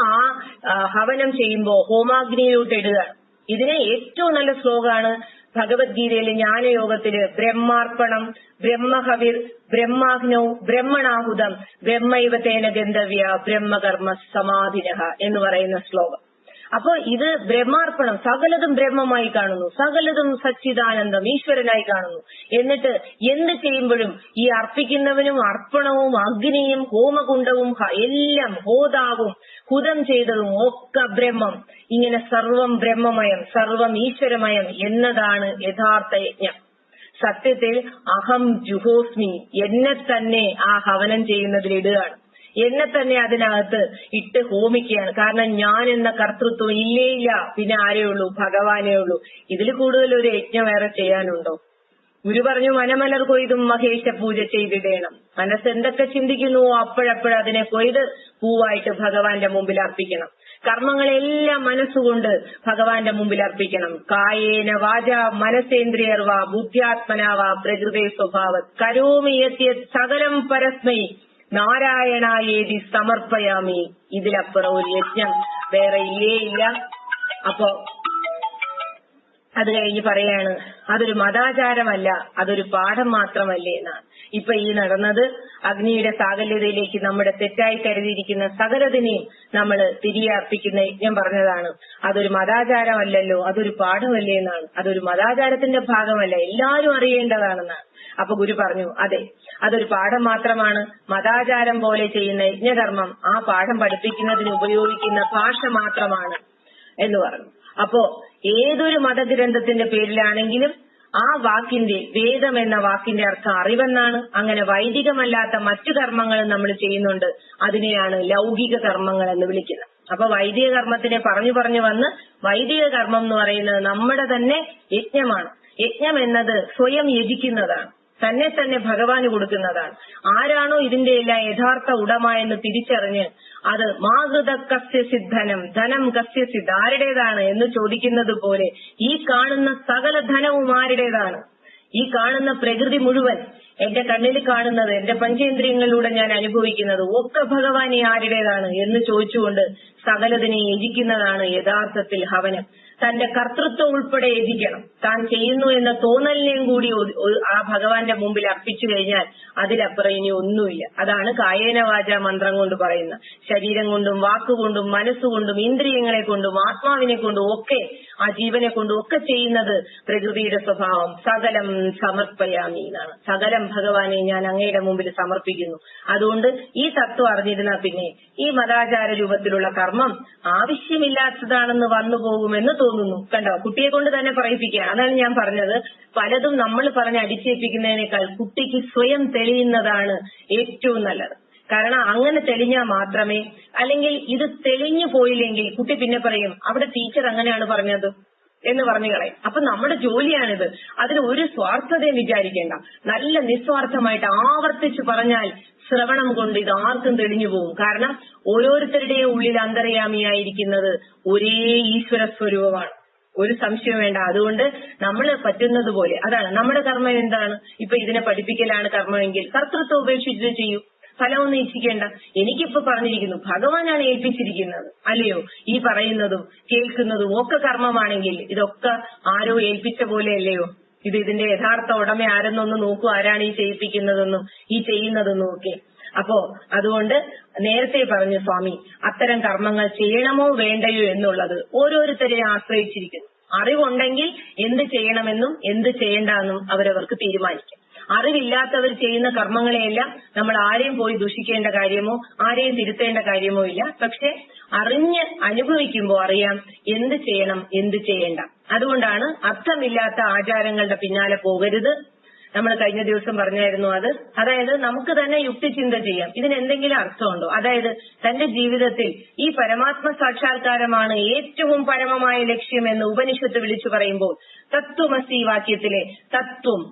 S1: ആ ഹവനം ചെയ്യുമ്പോ ഹോമാഗ്നിയിലോട്ട് ഇടുക. ഇതിന് ഏറ്റവും നല്ല ശ്ലോകമാണ് ഭഗവത്ഗീതയിലെ ജ്ഞാനയോഗത്തില് ബ്രഹ്മാർപ്പണം, ബ്രഹ്മഹവിർ, ബ്രഹ്മാഗ്നൗ, ബ്രഹ്മണാഹുതം, ബ്രഹ്മൈവതേന ഗന്ധവ്യ, ബ്രഹ്മകർമ്മ സമാധിനഃ എന്ന് പറയുന്ന ശ്ലോകം. അപ്പോ ഇത് ബ്രഹ്മാർപ്പണം, സകലതും ബ്രഹ്മമായി കാണുന്നു, സകലതും സച്ചിദാനന്ദം ഈശ്വരനായി കാണുന്നു. എന്നിട്ട് എന്ത് ചെയ്യുമ്പോഴും ഈ അർപ്പിക്കുന്നവനും അർപ്പണവും അഗ്നിയും ഹോമകുണ്ടവും എല്ലാം ഹോതാവും ഹുതം ചെയ്തതും ഒക്കെ ബ്രഹ്മം. ഇങ്ങനെ സർവം ബ്രഹ്മമയം, സർവം ഈശ്വരമയം എന്നതാണ് യഥാർത്ഥ യജ്ഞം. സത്യത്തിൽ അഹം ജുഹോസ്മി, എന്നെ തന്നെ ആ ഹവനം ചെയ്യുന്നതിലിടുകയാണ്, എന്നെ തന്നെ അതിനകത്ത് ഇട്ട് ഹോമിക്കുകയാണ്. കാരണം ഞാൻ എന്ന കർത്തൃത്വം ഇല്ല. പിന്നെ ആരേ ഉള്ളൂ? ഭഗവാനേ ഉള്ളൂ. ഇതിൽ കൂടുതൽ ഒരു യജ്ഞം വേറെ ചെയ്യാനുണ്ടോ? ഗുരു പറഞ്ഞു, മനമലർ കൊയ്തും മഹേശ പൂജ ചെയ്തിടേണം. മനസ്സെന്തൊക്കെ ചിന്തിക്കുന്നുവോ അപ്പോഴപ്പോഴതിനെ കൊയ്ത് പൂവായിട്ട് ഭഗവാന്റെ മുമ്പിൽ അർപ്പിക്കണം. കർമ്മങ്ങളെല്ലാം മനസ്സുകൊണ്ട് ഭഗവാന്റെ മുമ്പിൽ അർപ്പിക്കണം. കായേന വാച മനസേന്ദ്രിയർവാ ബുദ്ധ്യാത്മനാവാ പ്രകൃതേ സ്വഭാവ കരോമി യത് സകലം പരസ്മൈ നാരായണായേതി സമർപ്പയാമി. ഇതിലപ്പുറം ഒരു യജ്ഞം വേറെ ഇല്ല. അപ്പോ അത് കഴിഞ്ഞ് പറയാണ്, അതൊരു മതാചാരമല്ല, അതൊരു പാഠം മാത്രമല്ലേ എന്നാണ്. ഇപ്പൊ ഈ നടന്നത് അഗ്നിയുടെ സാകല്യതയിലേക്ക് നമ്മുടെ തെറ്റായി കരുതിയിരിക്കുന്ന സകലതിനെയും നമ്മൾ തിരികെ അർപ്പിക്കുന്ന യജ്ഞം പറഞ്ഞതാണ്. അതൊരു മതാചാരമല്ലല്ലോ, അതൊരു പാഠമല്ലേ എന്നാണ്. അതൊരു മതാചാരത്തിന്റെ ഭാഗമല്ല, എല്ലാവരും അറിയേണ്ടതാണെന്നാണ്. അപ്പൊ ഗുരു പറഞ്ഞു, അതെ, അതൊരു പാഠം മാത്രമാണ്. മതാചാരം പോലെ ചെയ്യുന്ന യജ്ഞകർമ്മം ആ പാഠം പഠിപ്പിക്കുന്നതിന് ഉപയോഗിക്കുന്ന ഭാഷ മാത്രമാണ് എന്ന് പറഞ്ഞു. അപ്പോ ഏതൊരു മതഗ്രന്ഥത്തിന്റെ പേരിലാണെങ്കിലും ആ വാക്കിന്റെ, വേദം എന്ന വാക്കിന്റെ അർത്ഥം അറിവെന്നാണ്. അങ്ങനെ വൈദികമല്ലാത്ത മറ്റു കർമ്മങ്ങളും നമ്മൾ ചെയ്യുന്നുണ്ട്. അതിനെയാണ് ലൗകിക കർമ്മങ്ങൾ എന്ന് വിളിക്കുന്നത്. അപ്പൊ വൈദിക കർമ്മത്തിനെ പറഞ്ഞു വന്ന് വൈദിക കർമ്മം എന്ന് പറയുന്നത് നമ്മുടെ തന്നെ യജ്ഞമാണ്. യജ്ഞം എന്നത് സ്വയം യജിക്കുന്നതാണ്, തന്നെ ഭഗവാന് കൊടുക്കുന്നതാണ്. ആരാണോ ഇതിന്റെ എല്ലാം യഥാർത്ഥ ഉടമ എന്ന് തിരിച്ചറിഞ്ഞ് അത് മാകൃത കസ്യസിദ് ധനം കസ്യസിദ്, ആരുടേതാണ് എന്ന് ചോദിക്കുന്നത് പോലെ ഈ കാണുന്ന സകല ധനവും ആരുടേതാണ്? ഈ കാണുന്ന പ്രകൃതി മുഴുവൻ, എന്റെ കണ്ണിൽ കാണുന്നത്, എന്റെ പഞ്ചേന്ദ്രിയങ്ങളിലൂടെ ഞാൻ അനുഭവിക്കുന്നത് ഒക്കെ ഭഗവാൻ ആരുടേതാണ് എന്ന് ചോദിച്ചുകൊണ്ട് സകലതിനെ യജിക്കുന്നതാണ് യഥാർത്ഥത്തിൽ ഹവനം. തന്റെ കർത്തൃത്വം ഉൾപ്പെടെ യജിക്കണം. താൻ ചെയ്യുന്നു എന്ന തോന്നലിനെയും കൂടി ആ ഭഗവാന്റെ മുമ്പിൽ അർപ്പിച്ചു കഴിഞ്ഞാൽ അതിലപ്പുറം ഇനി ഒന്നുമില്ല. അതാണ് കായേന വാച മന്ത്രം കൊണ്ട് പറയുന്നത്. ശരീരം കൊണ്ടും വാക്കുകൊണ്ടും മനസ്സുകൊണ്ടും ഇന്ദ്രിയങ്ങളെ കൊണ്ടും ആത്മാവിനെ കൊണ്ടും ഒക്കെ, ആ ജീവനെ കൊണ്ടും ഒക്കെ ചെയ്യുന്നത് പ്രകൃതിയുടെ സ്വഭാവം. സകലം സമർപ്പയാമി എന്നാണ്. സകലം ഭഗവാനെ ഞാൻ അങ്ങയുടെ മുമ്പിൽ സമർപ്പിക്കുന്നു. അതുകൊണ്ട് ഈ തത്വം അറിഞ്ഞിരുന്നാൽ പിന്നെ ഈ മതാചാര രൂപത്തിലുള്ള കർമ്മം ആവശ്യമില്ലാത്തതാണെന്ന് വന്നു പോകുമെന്ന് തോന്നുന്നു. കണ്ടോ, കുട്ടിയെ കൊണ്ട് തന്നെ പറയിപ്പിക്കുക. അതാണ് ഞാൻ പറഞ്ഞത്, പലതും നമ്മൾ പറഞ്ഞ് അടിച്ചേൽപ്പിക്കുന്നതിനേക്കാൾ കുട്ടിക്ക് സ്വയം തെളിയുന്നതാണ് ഏറ്റവും നല്ലത്. കാരണം അങ്ങനെ തെളിഞ്ഞാൽ മാത്രമേ, അല്ലെങ്കിൽ ഇത് തെളിഞ്ഞു പോയില്ലെങ്കിൽ കുട്ടി പിന്നെ പറയും അവിടെ ടീച്ചർ അങ്ങനെയാണ് പറഞ്ഞത് എന്ന് പറഞ്ഞു കളയും. അപ്പൊ നമ്മുടെ ജോലിയാണിത്. അതിന് ഒരു സ്വാർത്ഥതയും വിചാരിക്കേണ്ട. നല്ല നിസ്വാർത്ഥമായിട്ട് ആവർത്തിച്ച് പറഞ്ഞാൽ ശ്രവണം കൊണ്ട് ഇത് ആർക്കും തെളിഞ്ഞു പോകും. കാരണം ഓരോരുത്തരുടെയും ഉള്ളിൽ അന്തർയാമിയായിരിക്കുന്നത് ഒരേ ഈശ്വര സ്വരൂപമാണ്, ഒരു സംശയം വേണ്ട. അതുകൊണ്ട് നമ്മൾ പറ്റുന്നത് പോലെ, അതാണ് നമ്മുടെ കർമ്മം. എന്താണ്? ഇപ്പൊ ഇതിനെ പഠിപ്പിക്കലാണ് കർമ്മമെങ്കിൽ കർത്തൃത്വം ഉപേക്ഷിച്ചിട്ട് ചെയ്യൂ, ഫലമൊന്നും ഇച്ഛിക്കേണ്ട. എനിക്കിപ്പോ പറഞ്ഞിരിക്കുന്നു, ഭഗവാനാണ് ഏൽപ്പിച്ചിരിക്കുന്നത്, അല്ലയോ? ഈ പറയുന്നതും കേൾക്കുന്നതും ഒക്കെ കർമ്മമാണെങ്കിൽ ഇതൊക്കെ ആരോ ഏൽപ്പിച്ച പോലെ അല്ലയോ? ഇതിന്റെ യഥാർത്ഥ ഉടമ ആരെന്നൊന്ന് നോക്കൂ, ആരാണ് ഈ ചെയ്യിപ്പിക്കുന്നതെന്നും ഈ ചെയ്യുന്നതെന്നും ഒക്കെ. അപ്പോ അതുകൊണ്ട് നേരത്തെ പറഞ്ഞു സ്വാമി, അത്തരം കർമ്മങ്ങൾ ചെയ്യണമോ വേണ്ടയോ എന്നുള്ളത് ഓരോരുത്തരെയും ആശ്രയിച്ചിരിക്കുന്നു. അറിവുണ്ടെങ്കിൽ എന്ത് ചെയ്യണമെന്നും എന്ത് ചെയ്യേണ്ടെന്നും അവരവർക്ക് തീരുമാനിക്കും. അറിവില്ലാത്തവർ ചെയ്യുന്ന കർമ്മങ്ങളെയെല്ലാം നമ്മൾ ആരെയും പോയി ദുഷിക്കേണ്ട കാര്യമോ ആരെയും തിരുത്തേണ്ട കാര്യമോ ഇല്ല. പക്ഷെ അറിഞ്ഞ് അനുഭവിക്കുമ്പോൾ അറിയാം എന്ത് ചെയ്യണം എന്ത് ചെയ്യേണ്ട. അതുകൊണ്ടാണ് അർത്ഥമില്ലാത്ത ആചാരങ്ങളുടെ പിന്നാലെ പോകരുത്. നമ്മൾ കഴിഞ്ഞ ദിവസം പറഞ്ഞായിരുന്നു അത്. അതായത് നമുക്ക് തന്നെ യുക്തിചിന്ത ചെയ്യാം, ഇതിന് എന്തെങ്കിലും അർത്ഥമുണ്ടോ? അതായത് തന്റെ ജീവിതത്തിൽ ഈ പരമാത്മ സാക്ഷാത്കാരമാണ് ഏറ്റവും പരമമായ ലക്ഷ്യം എന്ന് ഉപനിഷത്ത് വിളിച്ചു പറയുമ്പോൾ തത്വമസി വാക്യത്തിലെ തത്വം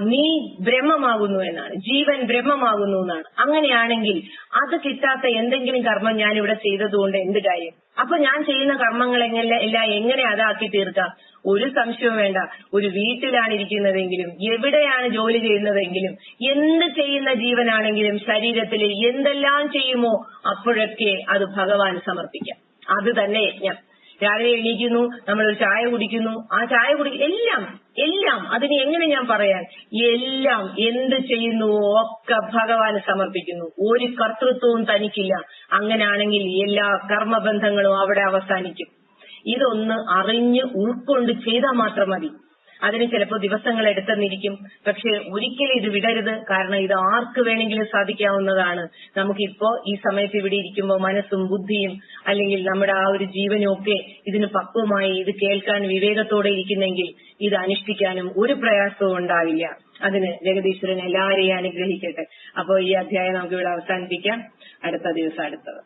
S1: നീ ബ്രഹ്മമാകുന്നു എന്നാണ്, ജീവൻ ബ്രഹ്മമാകുന്നു എന്നാണ്. അങ്ങനെയാണെങ്കിൽ അത് കിട്ടാത്ത എന്തെങ്കിലും കർമ്മം ഞാൻ ഇവിടെ ചെയ്തതുകൊണ്ട് എന്ത് കാര്യം? അപ്പൊ ഞാൻ ചെയ്യുന്ന കർമ്മങ്ങളെല്ലാം എങ്ങനെ അതാക്കി തീർക്കാം? ഒരു സംശയവും വേണ്ട. ഒരു വീട്ടിലാണ് ഇരിക്കുന്നതെങ്കിലും, എവിടെയാണ് ജോലി ചെയ്യുന്നതെങ്കിലും, എന്ത് ചെയ്യുന്ന ജീവനാണെങ്കിലും ശരീരത്തിൽ എന്തെല്ലാം ചെയ്യുമോ അപ്പോഴൊക്കെ അത് ഭഗവാൻ സമർപ്പിക്കാം. അത് തന്നെ യജ്ഞം. രാവിലെ എണീക്കുന്നു, നമ്മളൊരു ചായ കുടിക്കുന്നു, ആ ചായ എല്ലാം അതിന് എങ്ങനെ ഞാൻ പറയാൻ, എല്ലാം എന്ത് ചെയ്യുന്നുവോ ഒക്കെ ഭഗവാന് സമർപ്പിക്കുന്നു. ഒരു കർത്തൃത്വവും തനിക്കില്ല. അങ്ങനെയാണെങ്കിൽ എല്ലാ കർമ്മബന്ധങ്ങളും അവിടെ അവസാനിക്കും. ഇതൊന്ന് അറിഞ്ഞ് ഉൾക്കൊണ്ട് ചെയ്താൽ മാത്രം മതി. അതിന് ചിലപ്പോൾ ദിവസങ്ങൾ എടുത്തെന്നിരിക്കും. പക്ഷെ ഒരിക്കലും ഇത് വിടരുത്. കാരണം ഇത് ആർക്ക് വേണമെങ്കിലും സാധിക്കാവുന്നതാണ്. നമുക്കിപ്പോ ഈ സമയത്ത് ഇവിടെ ഇരിക്കുമ്പോൾ മനസ്സും ബുദ്ധിയും അല്ലെങ്കിൽ നമ്മുടെ ആ ഒരു ജീവനും ഒക്കെ ഇതിന് പക്വമായി ഇത് കേൾക്കാൻ വിവേകത്തോടെ ഇരിക്കുന്നെങ്കിൽ ഇത് അനുഷ്ഠിക്കാനും ഒരു പ്രയാസവും ഉണ്ടാവില്ല. അതിന് ജഗദീശ്വരൻ എല്ലാവരെയും അനുഗ്രഹിക്കട്ടെ. അപ്പോൾ ഈ അധ്യായം നമുക്ക് ഇവിടെ അവസാനിപ്പിക്കാം. അടുത്ത ദിവസം അടുത്തത്.